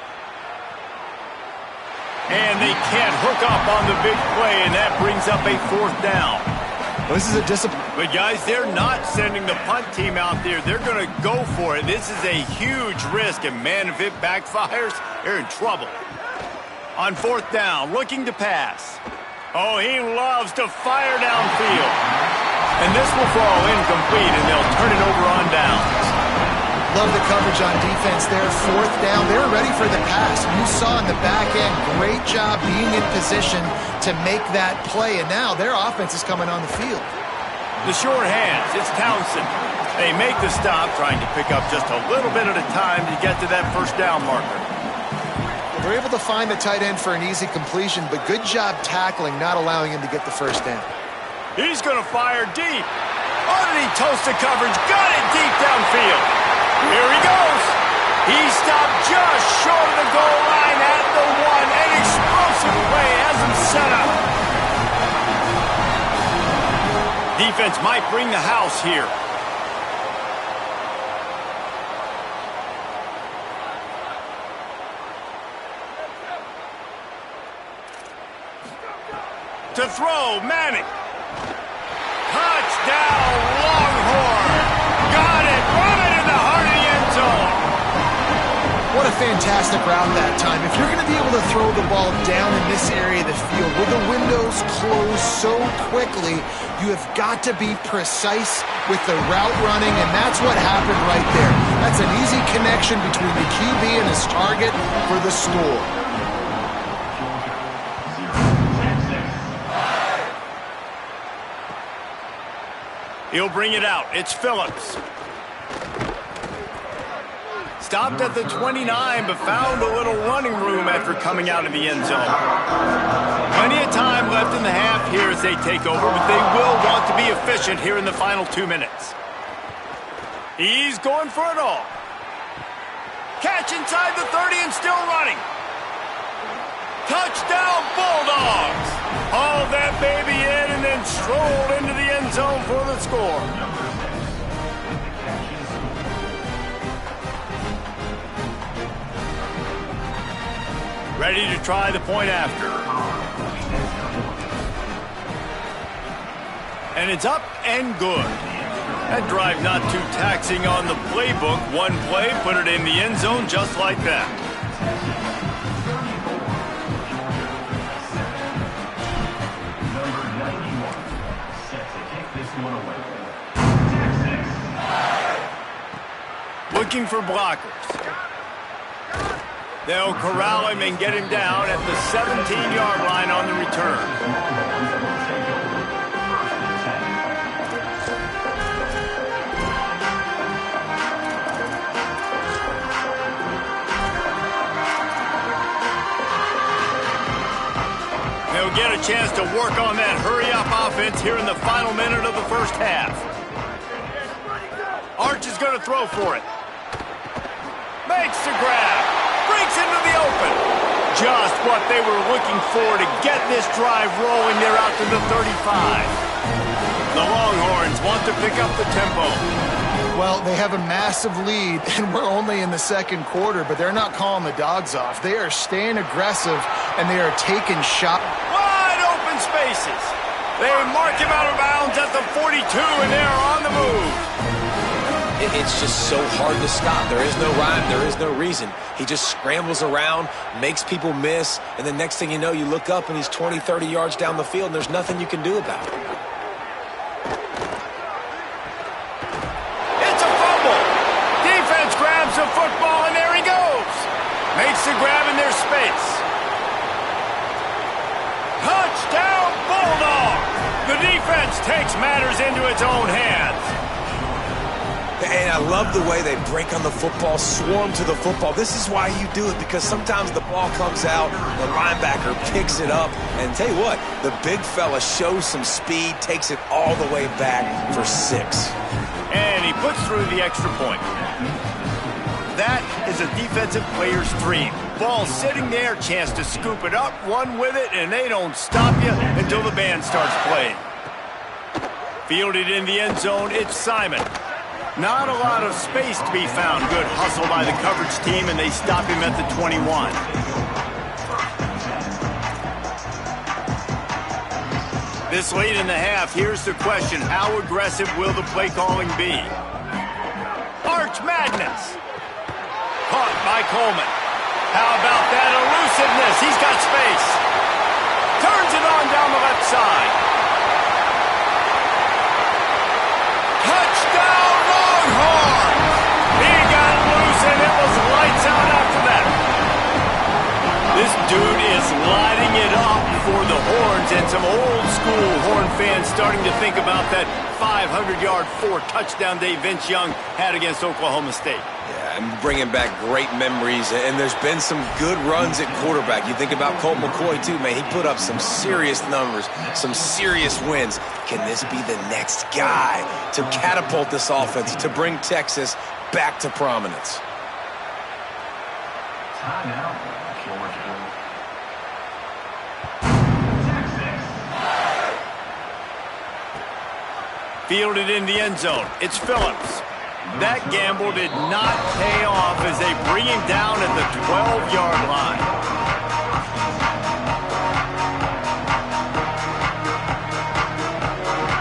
And they can't hook up on the big play, and that brings up a 4th down. Well, this is a discipline. But, guys, they're not sending the punt team out there. They're going to go for it. This is a huge risk, and, man, if it backfires, they're in trouble. On 4th down, looking to pass. Oh, he loves to fire downfield. And this will fall incomplete, and they'll turn it over on downs. Love the coverage on defense there. 4th down. They're ready for the pass. You saw in the back end, great job being in position to make that play. And now their offense is coming on the field. The short hands, it's Townsend. They make the stop, trying to pick up just a little bit at a time to get to that 1st down marker. They're able to find the tight end for an easy completion, but good job tackling, not allowing him to get the 1st down. He's going to fire deep. Underneath toasted coverage, got it deep downfield. Here he goes. He stopped just short of the goal line at the 1. An explosive play has him set up. Defense might bring the house here. To throw, Manning. Touchdown, Longhorn. Got it, right in the heart of the end zone. What a fantastic route that time. If you're going to be able to throw the ball down in this area of the field where the windows close so quickly, you have got to be precise with the route running, and that's what happened right there. That's an easy connection between the QB and his target for the score. He'll bring it out. It's Phillips. stopped at the 29, but found a little running room after coming out of the end zone. Plenty of time left in the half here as they take over, but they will want to be efficient here in the final 2 minutes. He's going for it all. Catch inside the 30 and still running. Touchdown, Bulldogs! Hauled that baby in and then strolled into the end zone for the score. Ready to try the point after. And it's up and good. That drive not too taxing on the playbook. One play, put it in the end zone just like that. Looking for blockers. They'll corral him and get him down at the 17-yard line on the return. They'll get a chance to work on that hurry-up offense here in the final minute of the first half. Arch is going to throw for it. Makes the grab. Breaks into the open. Just what they were looking for to get this drive rolling. They're out to the 35. The Longhorns want to pick up the tempo. Well, they have a massive lead, and we're only in the second quarter, but they're not calling the dogs off. They are staying aggressive, and they are taking shots. Wide open spaces. They mark him out of bounds at the 42, and they're on the move. It's just so hard to stop. There is no rhyme. There is no reason. He just scrambles around, makes people miss, and the next thing you know, you look up, and he's 20, 30 yards down the field, and there's nothing you can do about it. Grabs the football, and there he goes. Makes the grab in their space. Touchdown, Bulldogs! The defense takes matters into its own hands. And I love the way they break on the football, swarm to the football. This is why you do it, because sometimes the ball comes out, the linebacker picks it up, and tell you what, the big fella shows some speed, takes it all the way back for 6. And he puts through the extra point. That is a defensive player's dream. Ball sitting there, chance to scoop it up, run with it, and they don't stop you until the band starts playing. Fielded in the end zone, it's Simon. Not a lot of space to be found. Good hustle by the coverage team, and they stop him at the 21. This late in the half, here's the question. How aggressive will the play calling be? Arch Madness. Caught by Coleman. How about that elusiveness? He's got space. Turns it on down the left side. Touchdown, Longhorns! He got loose, and it was lights out after that. This dude is lighting it up for the Horns, and some old-school Horn fans starting to think about that 500-yard, 4-touchdown day Vince Young had against Oklahoma State. Yeah, and bringing back great memories, and there's been some good runs at quarterback. You think about Colt McCoy, too, man. He put up some serious numbers, some serious wins. Can this be the next guy to catapult this offense, to bring Texas back to prominence? Timeout, Georgia. Fielded in the end zone. It's Phillips. That gamble did not pay off as they bring him down at the 12-yard line.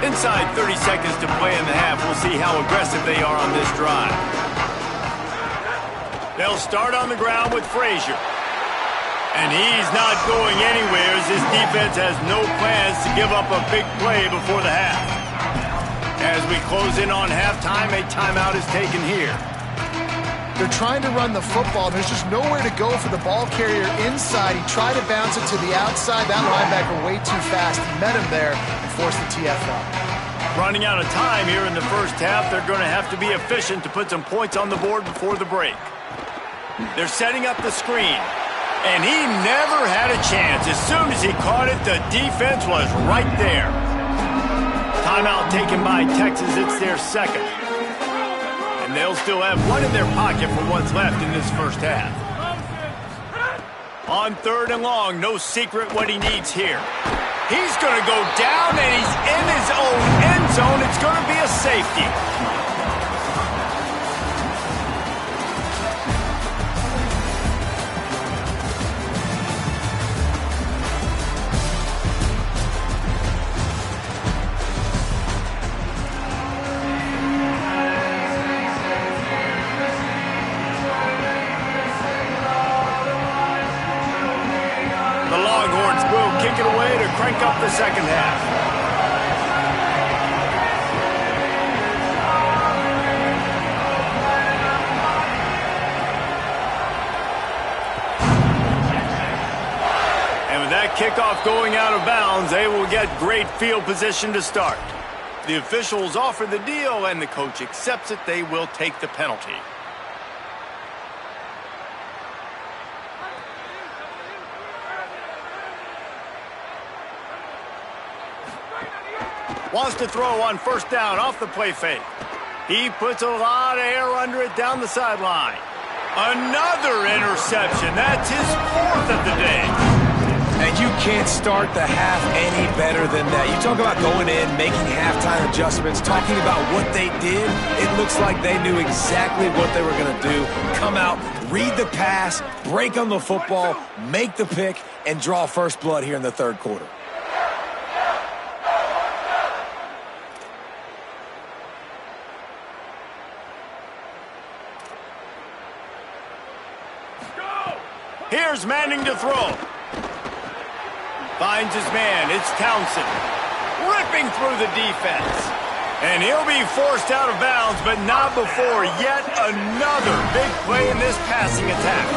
Inside 30 seconds to play in the half. We'll see how aggressive they are on this drive. They'll start on the ground with Frazier. And he's not going anywhere as this defense has no plans to give up a big play before the half. As we close in on halftime, a timeout is taken here. They're trying to run the football. There's just nowhere to go for the ball carrier inside. He tried to bounce it to the outside. That linebacker way too fast. He met him there and forced the TFL. Running out of time here in the first half. They're going to have to be efficient to put some points on the board before the break. They're setting up the screen. And he never had a chance. As soon as he caught it, the defense was right there. Timeout taken by Texas. It's their second. And they'll still have one in their pocket for what's left in this first half. On 3rd and long, no secret what he needs here. He's going to go down, and he's in his own end zone. It's going to be a safety. Kick it away to crank up the second half. And with that kickoff going out of bounds, they will get great field position to start. The officials offer the deal, and the coach accepts it. They will take the penalty. Wants to throw on 1st down off the play fake. He puts a lot of air under it down the sideline. Another interception. That's his 4th of the day. And you can't start the half any better than that. You talk about going in, making halftime adjustments, talking about what they did. It looks like they knew exactly what they were going to do. Come out, read the pass, break on the football, make the pick, and draw first blood here in the 3rd quarter. Here's Manning to throw. Finds his man. It's Townsend. Ripping through the defense. And he'll be forced out of bounds, but not before yet another big play in this passing attack.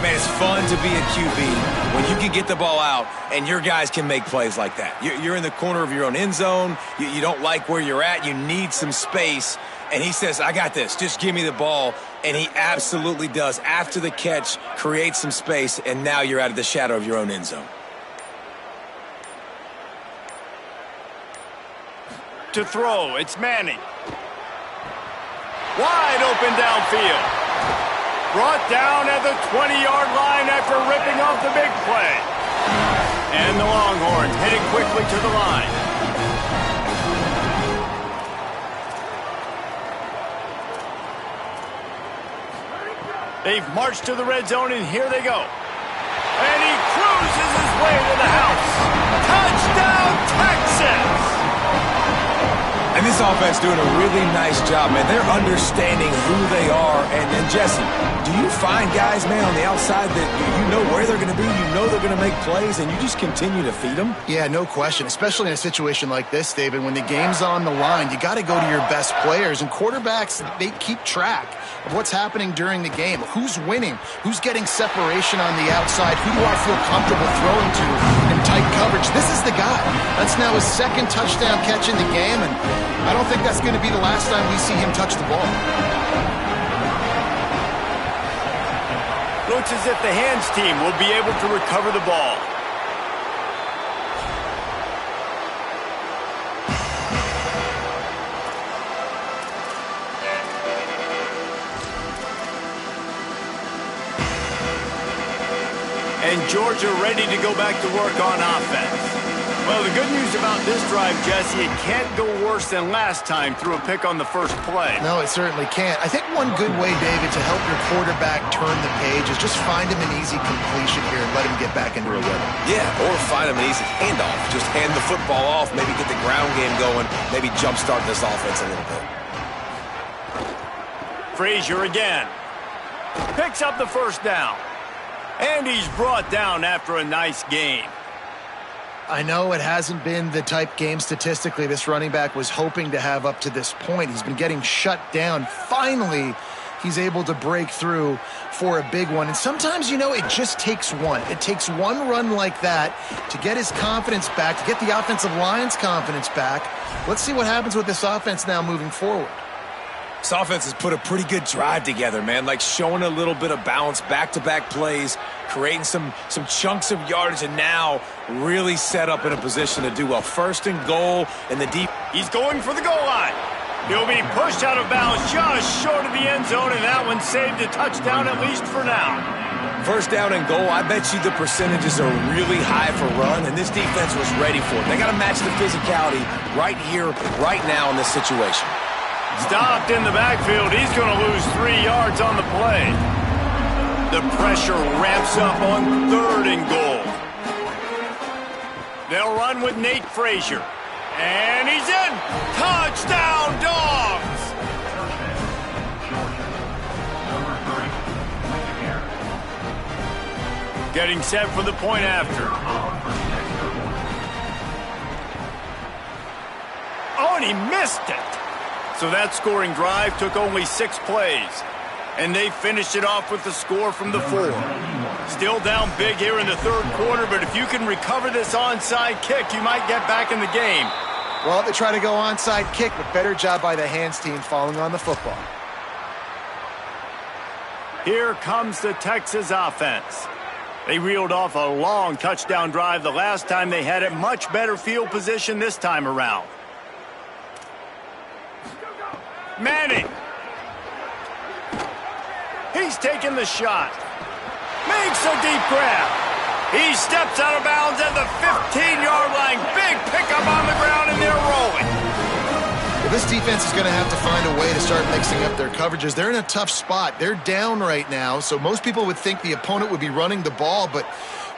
Man, it's fun to be a QB when you can get the ball out and your guys can make plays like that. You're in the corner of your own end zone. You don't like where you're at. You need some space. And he says, I got this. Just give me the ball. And he absolutely does. After the catch, create some space, and now you're out of the shadow of your own end zone. To throw, it's Manning. Wide open downfield. Brought down at the 20-yard line after ripping off the big play. And the Longhorns heading quickly to the line. They've marched to the red zone, and here they go. And he cruises his way to the house. Touchdown, Texas! And this offense doing a really nice job, man. They're understanding who they are. And Jesse, do you find guys, man, on the outside that you know where they're going to be, you know they're going to make plays, and you just continue to feed them? Yeah, no question, especially in a situation like this, David. When the game's on the line, you got to go to your best players. And quarterbacks, they keep track of what's happening during the game. Who's winning? Who's getting separation on the outside? Who do I feel comfortable throwing to in tight coverage? This is the guy. That's now his 2nd touchdown catch in the game, and I don't think that's going to be the last time we see him touch the ball. Looks as if the hands team will be able to recover the ball. And Georgia ready to go back to work on offense. Well, the good news about this drive, Jesse, it can't go worse than last time through a pick on the first play. No, it certainly can't. I think one good way, David, to help your quarterback turn the page is just find him an easy completion here and let him get back into a rhythm. Yeah, or find him an easy handoff. Just hand the football off, maybe get the ground game going, maybe jumpstart this offense a little bit. Frazier again. Picks up the 1st down. And he's brought down after a nice gain. I know it hasn't been the type game statistically this running back was hoping to have up to this point. He's been getting shut down. Finally, he's able to break through for a big one. And sometimes, you know, it just takes one. It takes one run like that to get his confidence back, to get the offensive line's confidence back. Let's see what happens with this offense now moving forward. This offense has put a pretty good drive together, man, like showing a little bit of balance, back-to-back plays, creating some chunks of yardage, and now really set up in a position to do well. First and goal in the deep. He's going for the goal line. He'll be pushed out of bounds just short of the end zone, and that one saved a touchdown at least for now. First down and goal, I bet you the percentages are really high for run, and this defense was ready for it. They got to match the physicality right here, right now in this situation. Stopped in the backfield. He's going to lose 3 yards on the play. The pressure ramps up on 3rd and goal. They'll run with Nate Frazier. And he's in. Touchdown, Dogs! Getting set for the point after. Oh, and he missed it. So that scoring drive took only 6 plays. And they finished it off with the score from the 4. Still down big here in the 3rd quarter, but if you can recover this onside kick, you might get back in the game. Well, they try to go onside kick, but better job by the hands team falling on the football. Here comes the Texas offense. They reeled off a long touchdown drive the last time they had it. Much better field position this time around. Manning. He's taking the shot. Makes a deep grab. He steps out of bounds at the 15-yard line. Big pickup on the ground, and they're rolling. Well, this defense is going to have to find a way to start mixing up their coverages. They're in a tough spot. They're down right now, so most people would think the opponent would be running the ball, but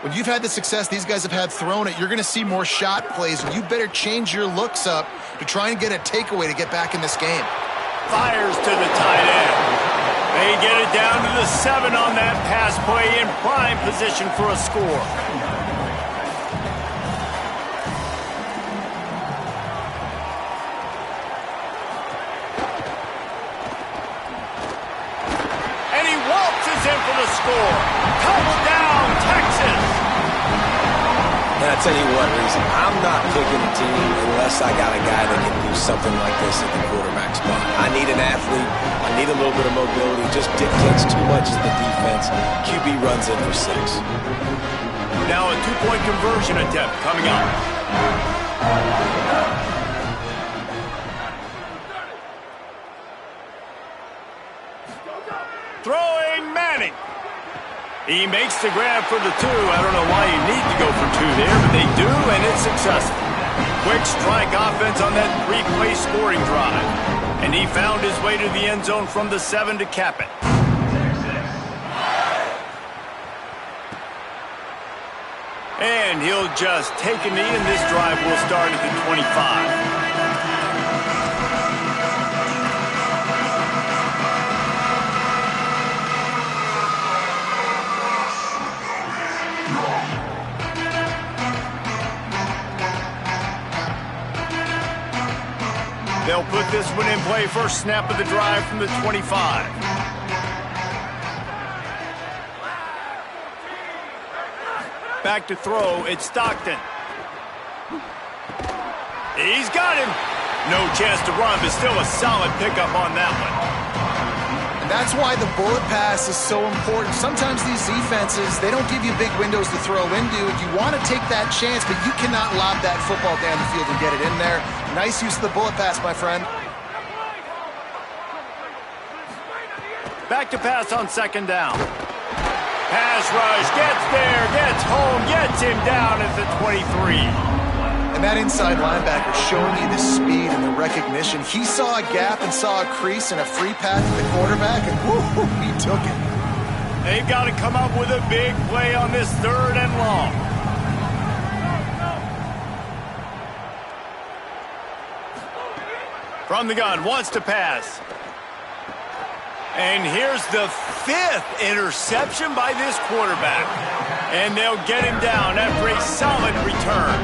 when you've had the success these guys have had throwing it, you're going to see more shot plays, and you better change your looks up to try and get a takeaway to get back in this game. Fires to the tight end. They get it down to the 7 on that pass play, in prime position for a score. And he waltzes in for the score. Touchdown, Texas! And I tell you what, Reese, I'm not picking a team unless I got a guy that can do something like this at the quarterback spot. I need an athlete. I need a little bit of mobility. Just dictates too much to the defense. QB runs in for 6. Now a 2-point conversion attempt coming up. Throwing Manning. He makes the grab for the 2. I don't know why you need to go for 2 there, but they do, and it's successful. Quick strike offense on that 3-play scoring drive. And he found his way to the end zone from the 7 to cap it. And he'll just take a knee, and this drive will start at the 25. They'll put this one in play. First snap of the drive from the 25. Back to throw. It's Stockton. He's got him. No chance to run, but still a solid pickup on that one. And that's why the bullet pass is so important. Sometimes these defenses, they don't give you big windows to throw into. You want to take that chance, but you cannot lob that football down the field and get it in there. Nice use of the bullet pass, my friend. Back to pass on 2nd down. Pass rush, gets there, gets home, gets him down at the 23. And that inside linebacker showing you the speed and the recognition. He saw a gap and saw a crease and a free path to the quarterback, and whoo, he took it. They've got to come up with a big play on this 3rd and long. From the gun, wants to pass. And here's the 5th interception by this quarterback. And they'll get him down after a solid return.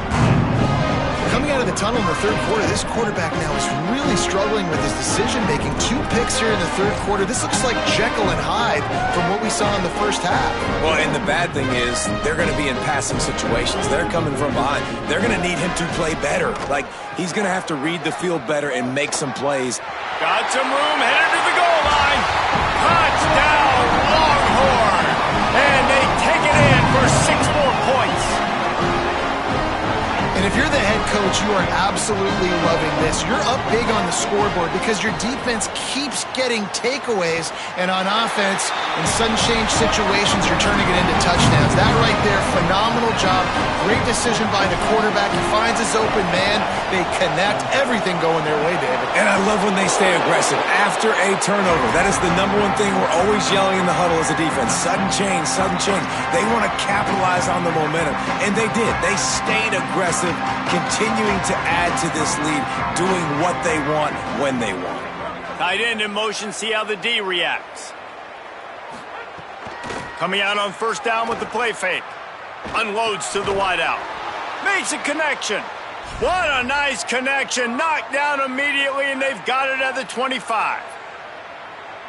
Coming out of the tunnel in the third quarter, this quarterback now is really struggling with his decision-making. 2 picks here in the third quarter. This looks like Jekyll and Hyde from what we saw in the first half. Well, and the bad thing is they're going to be in passing situations. They're coming from behind. They're going to need him to play better. Like, he's going to have to read the field better and make some plays. Got some room, headed to the goal line. Touchdown, Longhorn. And they take it in for 6 more points. And if you're the head coach, you are absolutely loving this. You're up big on the scoreboard because your defense keeps getting takeaways, and on offense, in sudden change situations, you're turning it into touchdowns. That right there, phenomenal job. Great decision by the quarterback. He finds his open man. They connect. Everything going their way, David. And I love when they stay aggressive after a turnover. That is the #1 thing we're always yelling in the huddle as a defense. Sudden change, sudden change. They want to capitalize on the momentum, and they did. They stayed aggressive, continuing to add to this lead, doing what they want when they want. Tight end in motion, see how the D reacts. Coming out on first down with the play fake. Unloads to the wideout. Makes a connection. What a nice connection. Knocked down immediately, and they've got it at the 25.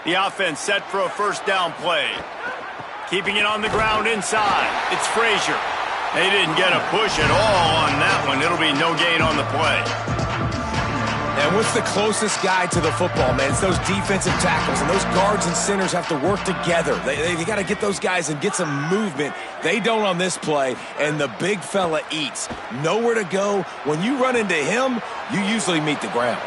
The offense set for a first down play. Keeping it on the ground inside. It's Frazier. They didn't get a push at all on that one. It'll be no gain on the play. And what's the closest guy to the football, man? It's those defensive tackles, and those guards and centers have to work together. They got to get those guys and get some movement. They don't on this play, and the big fella eats. Nowhere to go. When you run into him, you usually meet the ground.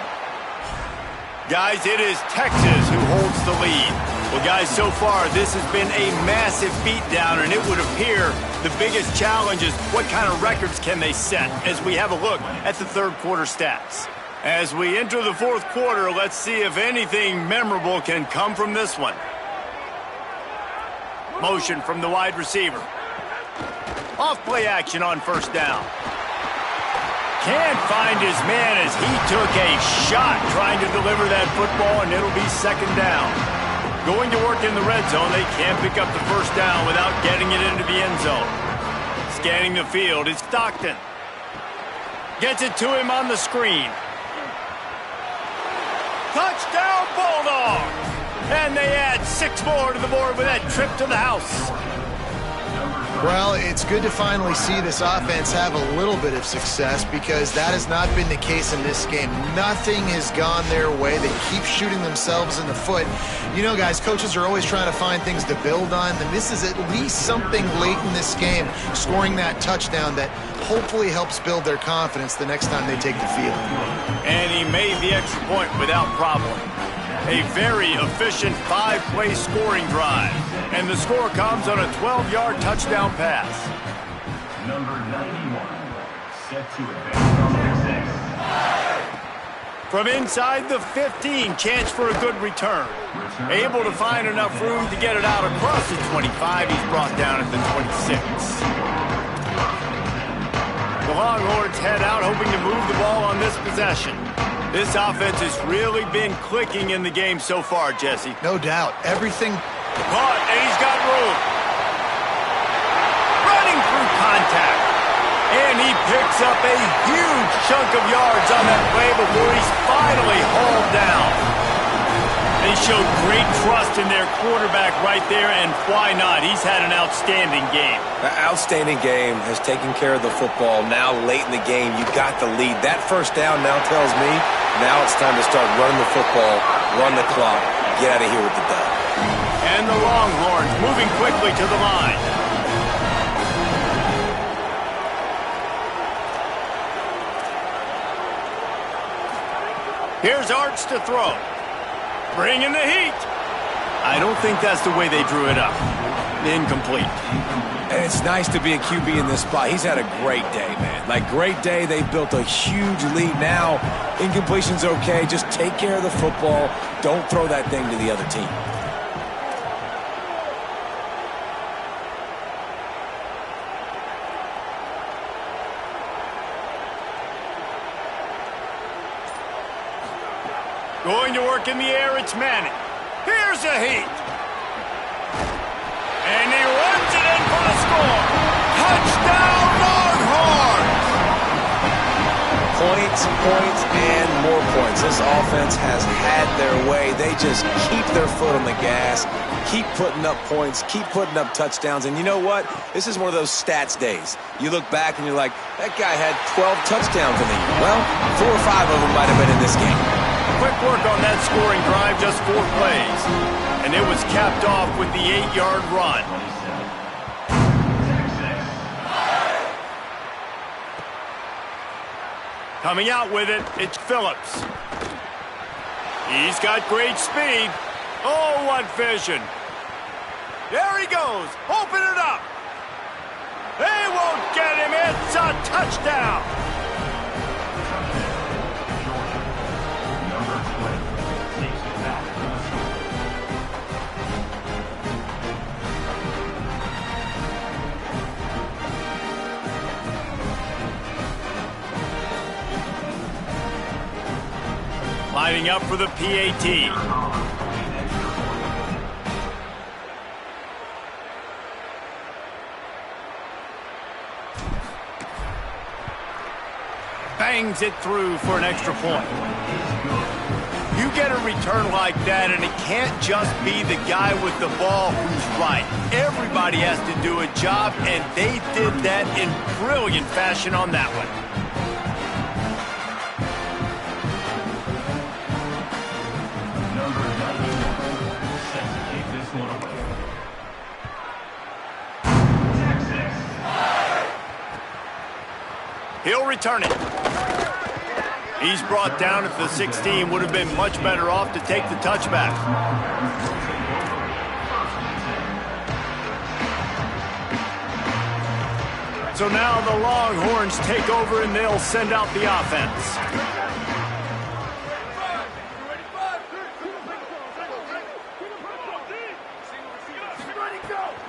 Guys, it is Texas who holds the lead. Well, guys, so far, this has been a massive beatdown, and it would appear the biggest challenge is what kind of records can they set as we have a look at the third quarter stats. As we enter the fourth quarter, let's see if anything memorable can come from this one. Motion from the wide receiver. Off play action on first down. Can't find his man as he took a shot trying to deliver that football, and it'll be second down. Going to work in the red zone, they can't pick up the first down without getting it into the end zone. Scanning the field, it's Stockton. Gets it to him on the screen. Touchdown, Bulldogs! And they add 6 more to the board with that trip to the house. Well, it's good to finally see this offense have a little bit of success because that has not been the case in this game. Nothing has gone their way. They keep shooting themselves in the foot. You know, guys, coaches are always trying to find things to build on, and this is at least something late in this game, scoring that touchdown that hopefully helps build their confidence the next time they take the field. And he made the extra point without problem. A very efficient 5-play scoring drive. And the score comes on a 12-yard touchdown pass. Number 91, set to advance on their 6. From inside the 15, chance for a good return. Able to find enough room to get it out across the 25. He's brought down at the 26. The Longhorns head out hoping to move the ball on this possession. This offense has really been clicking in the game so far, Jesse. No doubt. Everything... Caught, and he's got room. Running through contact. And he picks up a huge chunk of yards on that play before he's finally hauled down. They showed great trust in their quarterback right there, and why not? He's had an outstanding game. An outstanding game, has taken care of the football. Now, late in the game, you got the lead. That first down now tells me now it's time to start running the football, run the clock, get out of here with the dub. And the Longhorns moving quickly to the line. Here's Arch to throw. Bringing the heat. I don't think that's the way they drew it up. Incomplete. And it's nice to be a QB in this spot. He's had a great day, man. Like, great day. They built a huge lead. Now, incompletion's okay. Just take care of the football. Don't throw that thing to the other team. Going to work in the air, it's Manning. Here's a heat. And he runs it in for the score. Touchdown, Longhorns! Points, points, and more points. This offense has had their way. They just keep their foot on the gas, keep putting up points, keep putting up touchdowns. And you know what? This is one of those stats days. You look back and you're like, that guy had 12 touchdowns in the year. Well, 4 or 5 of them might have been in this game. Quick work on that scoring drive, just 4 plays. And it was capped off with the 8-yard run. Coming out with it, it's Phillips. He's got great speed. Oh, what vision. There he goes. Open it up. They won't get him. It's a touchdown. Number 20 takes it back to the score. Lining up for the PAT. Bangs it through for an extra point. You get a return like that, and it can't just be the guy with the ball who's right. Everybody has to do a job, and they did that in brilliant fashion on that one. Number 91 set to take this one away. Texas. He'll return it. He's brought down at the 16. Would have been much better off to take the touchback. So now the Longhorns take over and they'll send out the offense.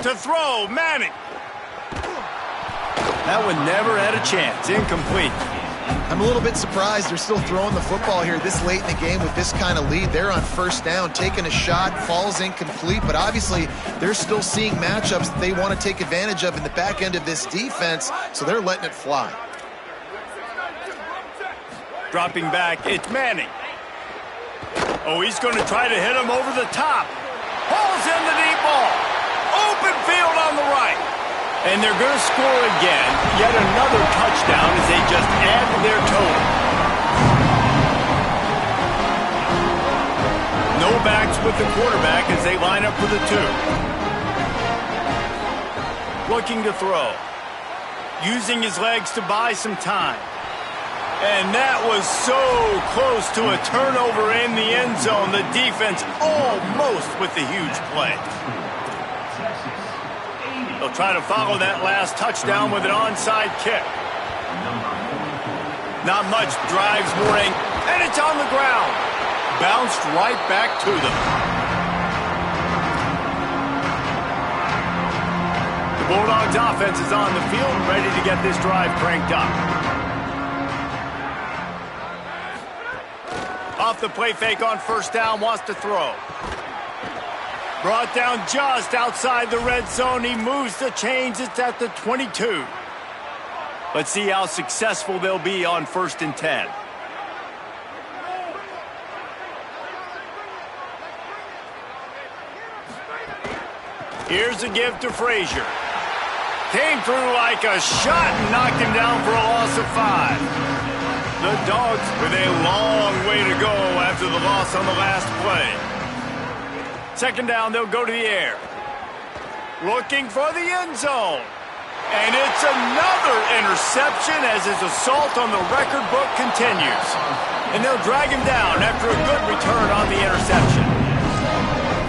To throw, Manning. That one never had a chance. Incomplete. I'm a little bit surprised they're still throwing the football here this late in the game with this kind of lead. They're on first down, taking a shot, falls incomplete, but obviously they're still seeing matchups that they want to take advantage of in the back end of this defense, so they're letting it fly. Dropping back, it's Manning. Oh, he's going to try to hit him over the top. Hauls in the deep ball. Open field on the right. And they're going to score again. Yet another touchdown as they just add to their total. No backs with the quarterback as they line up for the 2. Looking to throw. Using his legs to buy some time. And that was so close to a turnover in the end zone. The defense almost with the huge play. They'll try to follow that last touchdown with an onside kick. Not much, drives Moring, and it's on the ground. Bounced right back to them. The Bulldogs offense is on the field, ready to get this drive cranked up. Off the play fake on first down, wants to throw. Brought down just outside the red zone. He moves the chains. It's at the 22. Let's see how successful they'll be on 1st and 10. Here's a give to Frazier. Came through like a shot and knocked him down for a loss of 5. The Dogs with a long way to go after the loss on the last play. 2nd down, they'll go to the air. Looking for the end zone. And it's another interception as his assault on the record book continues. And they'll drag him down after a good return on the interception.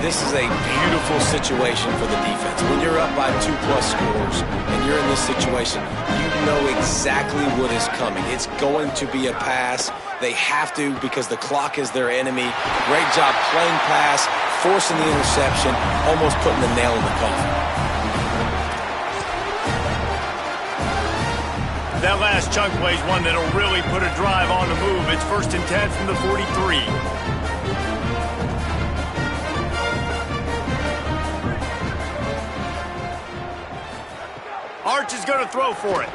This is a beautiful situation for the defense. When you're up by 2+ scores and you're in this situation, you know exactly what is coming. It's going to be a pass. They have to because the clock is their enemy. Great job playing pass, forcing the interception, almost putting the nail in the coffin. That last chunk play is one that'll really put a drive on the move. It's 1st and 10 from the 43. Arch is going to throw for it.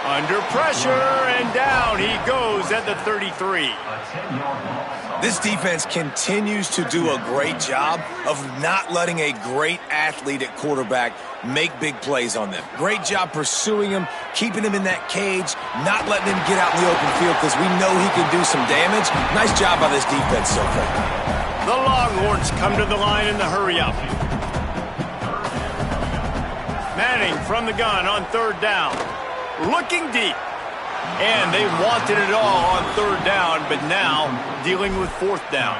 Under pressure, and down he goes at the 33. A 10-yard loss. This defense continues to do a great job of not letting a great athlete at quarterback make big plays on them. Great job pursuing him, keeping him in that cage, not letting him get out in the open field because we know he can do some damage. Nice job by this defense so far. The Longhorns come to the line in the hurry-up. Manning from the gun on third down. Looking deep. And they wanted it all on third down, but now dealing with fourth down.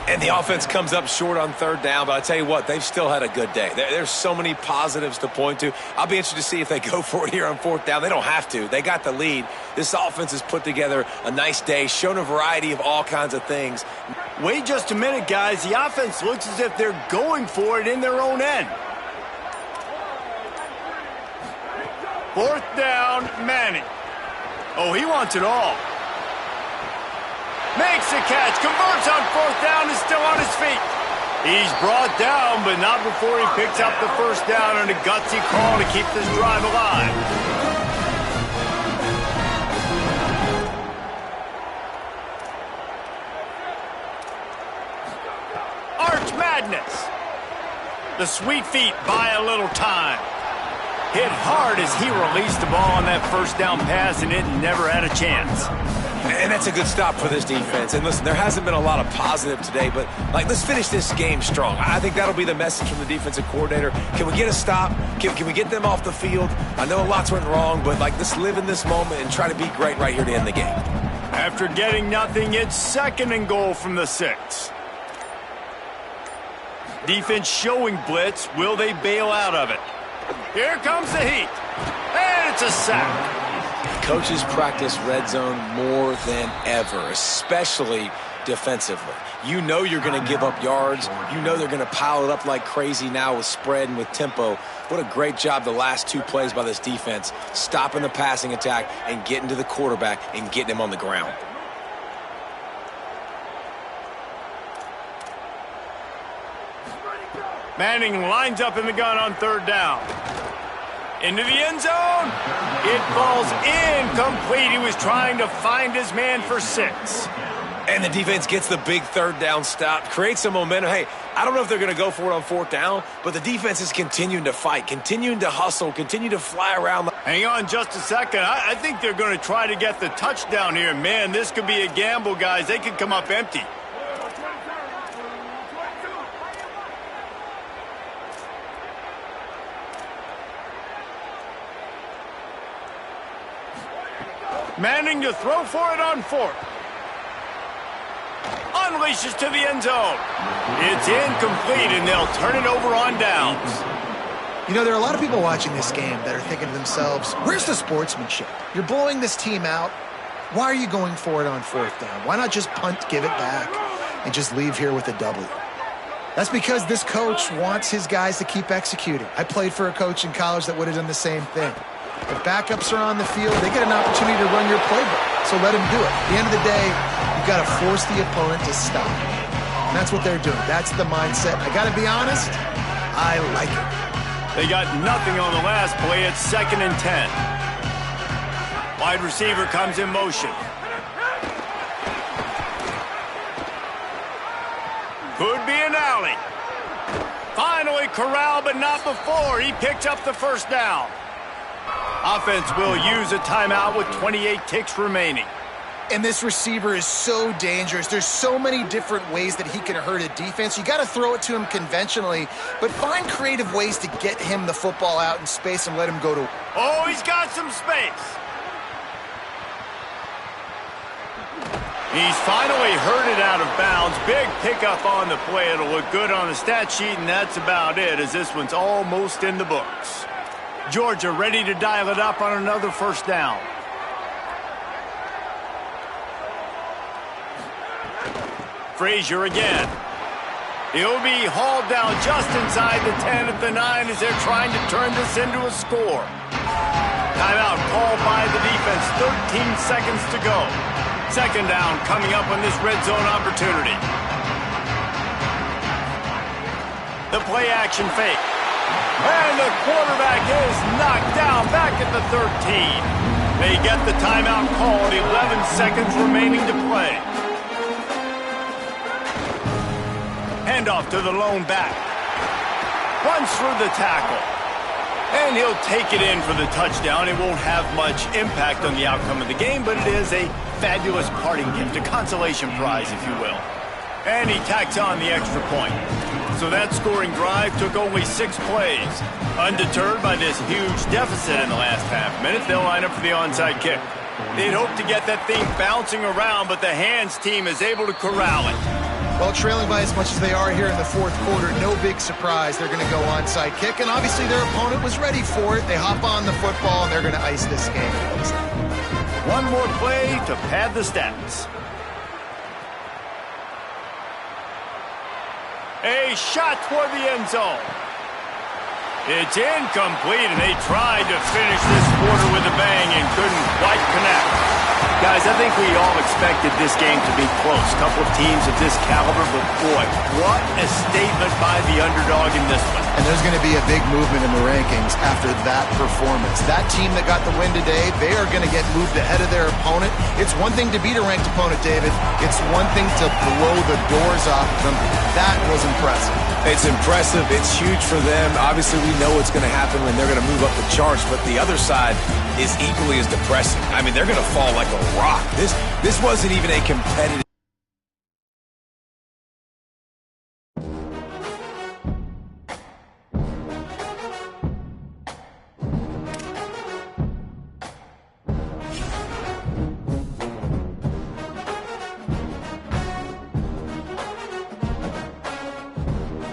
And the offense comes up short on third down, but I tell you what, they've still had a good day. There's so many positives to point to. I'll be interested to see if they go for it here on fourth down. They don't have to. They got the lead. This offense has put together a nice day, shown a variety of all kinds of things. Wait just a minute, guys. The offense looks as if they're going for it in their own end. Fourth down, Manning. Oh, he wants it all. Makes the catch, converts on fourth down, is still on his feet. He's brought down, but not before he picks up the first down on a gutsy call to keep this drive alive. Arch Madness. The sweet feet buy a little time. Hit hard as he released the ball on that first down pass, and it never had a chance. And that's a good stop for this defense. And listen, there hasn't been a lot of positive today, but let's finish this game strong. I think that'll be the message from the defensive coordinator. Can we get a stop? Can we get them off the field? I know lots went wrong, but let's live in this moment and try to be great right here to end the game. After getting nothing, it's 2nd and goal from the 6. Defense showing blitz. Will they bail out of it? Here comes the heat. And it's a sack. Coaches practice red zone more than ever, especially defensively. You know you're going to give up yards. You know they're going to pile it up like crazy now with spread and with tempo. What a great job the last 2 plays by this defense, stopping the passing attack and getting to the quarterback and getting him on the ground. Manning lines up in the gun on third down. Into the end zone. It falls incomplete. He was trying to find his man for 6. And the defense gets the big third down stop, creates some momentum. Hey, I don't know if they're going to go for it on fourth down, but the defense is continuing to fight, continuing to hustle, continue to fly around. Hang on just a second. I think they're going to try to get the touchdown here. Man, this could be a gamble, guys. They could come up empty. Manning to throw for it on fourth. Unleashes to the end zone. It's incomplete, and they'll turn it over on downs. You know, there are a lot of people watching this game that are thinking to themselves, where's the sportsmanship? You're blowing this team out. Why are you going for it on fourth down? Why not just punt, give it back, and just leave here with a W? That's because this coach wants his guys to keep executing. I played for a coach in college that would have done the same thing. If backups are on the field, they get an opportunity to run your playbook, so let them do it. At the end of the day, you've got to force the opponent to stop. And that's what they're doing. That's the mindset. I got to be honest, I like it. They got nothing on the last play. It's 2nd and 10. Wide receiver comes in motion. Could be an alley. Finally corralled, but not before. He picked up the first down. Offense will use a timeout with 28 ticks remaining. And this receiver is so dangerous. There's so many different ways that he can hurt a defense. You got to throw it to him conventionally, but find creative ways to get him the football out in space and let him go to... Oh, he's got some space. He's finally herded out of bounds. Big pickup on the play. It'll look good on the stat sheet, and that's about it, as this one's almost in the books. Georgia ready to dial it up on another first down. Frazier again. He'll be hauled down just inside the 10 at the 9 as they're trying to turn this into a score. Timeout called by the defense. 13 seconds to go. 2nd down coming up on this red zone opportunity. The play action fake. And the quarterback is knocked down back at the 13. They get the timeout called, 11 seconds remaining to play. Handoff to the lone back. Runs through the tackle. And he'll take it in for the touchdown. It won't have much impact on the outcome of the game, but it is a fabulous parting gift, a consolation prize, if you will. And he tacks on the extra point. So that scoring drive took only 6 plays. Undeterred by this huge deficit in the last half minute, they'll line up for the onside kick. They'd hope to get that thing bouncing around, but the hands team is able to corral it. Well, trailing by as much as they are here in the fourth quarter, no big surprise. They're going to go onside kick, and obviously their opponent was ready for it. They hop on the football, and they're going to ice this game. One more play to pad the stats. A shot toward the end zone. It's incomplete, and they tried to finish this quarter with a bang and couldn't quite connect. Guys, I think we all expected this game to be close. A couple of teams of this caliber, but boy, what a statement by the underdog in this one. And there's going to be a big movement in the rankings after that performance. That team that got the win today, they are going to get moved ahead of their opponent. It's one thing to beat a ranked opponent, David. It's one thing to blow the doors off them. That was impressive. It's impressive. It's huge for them. Obviously, we know what's going to happen when they're going to move up the charts, but the other side is equally as depressing. I mean, they're going to fall like a rock. This wasn't even a competitive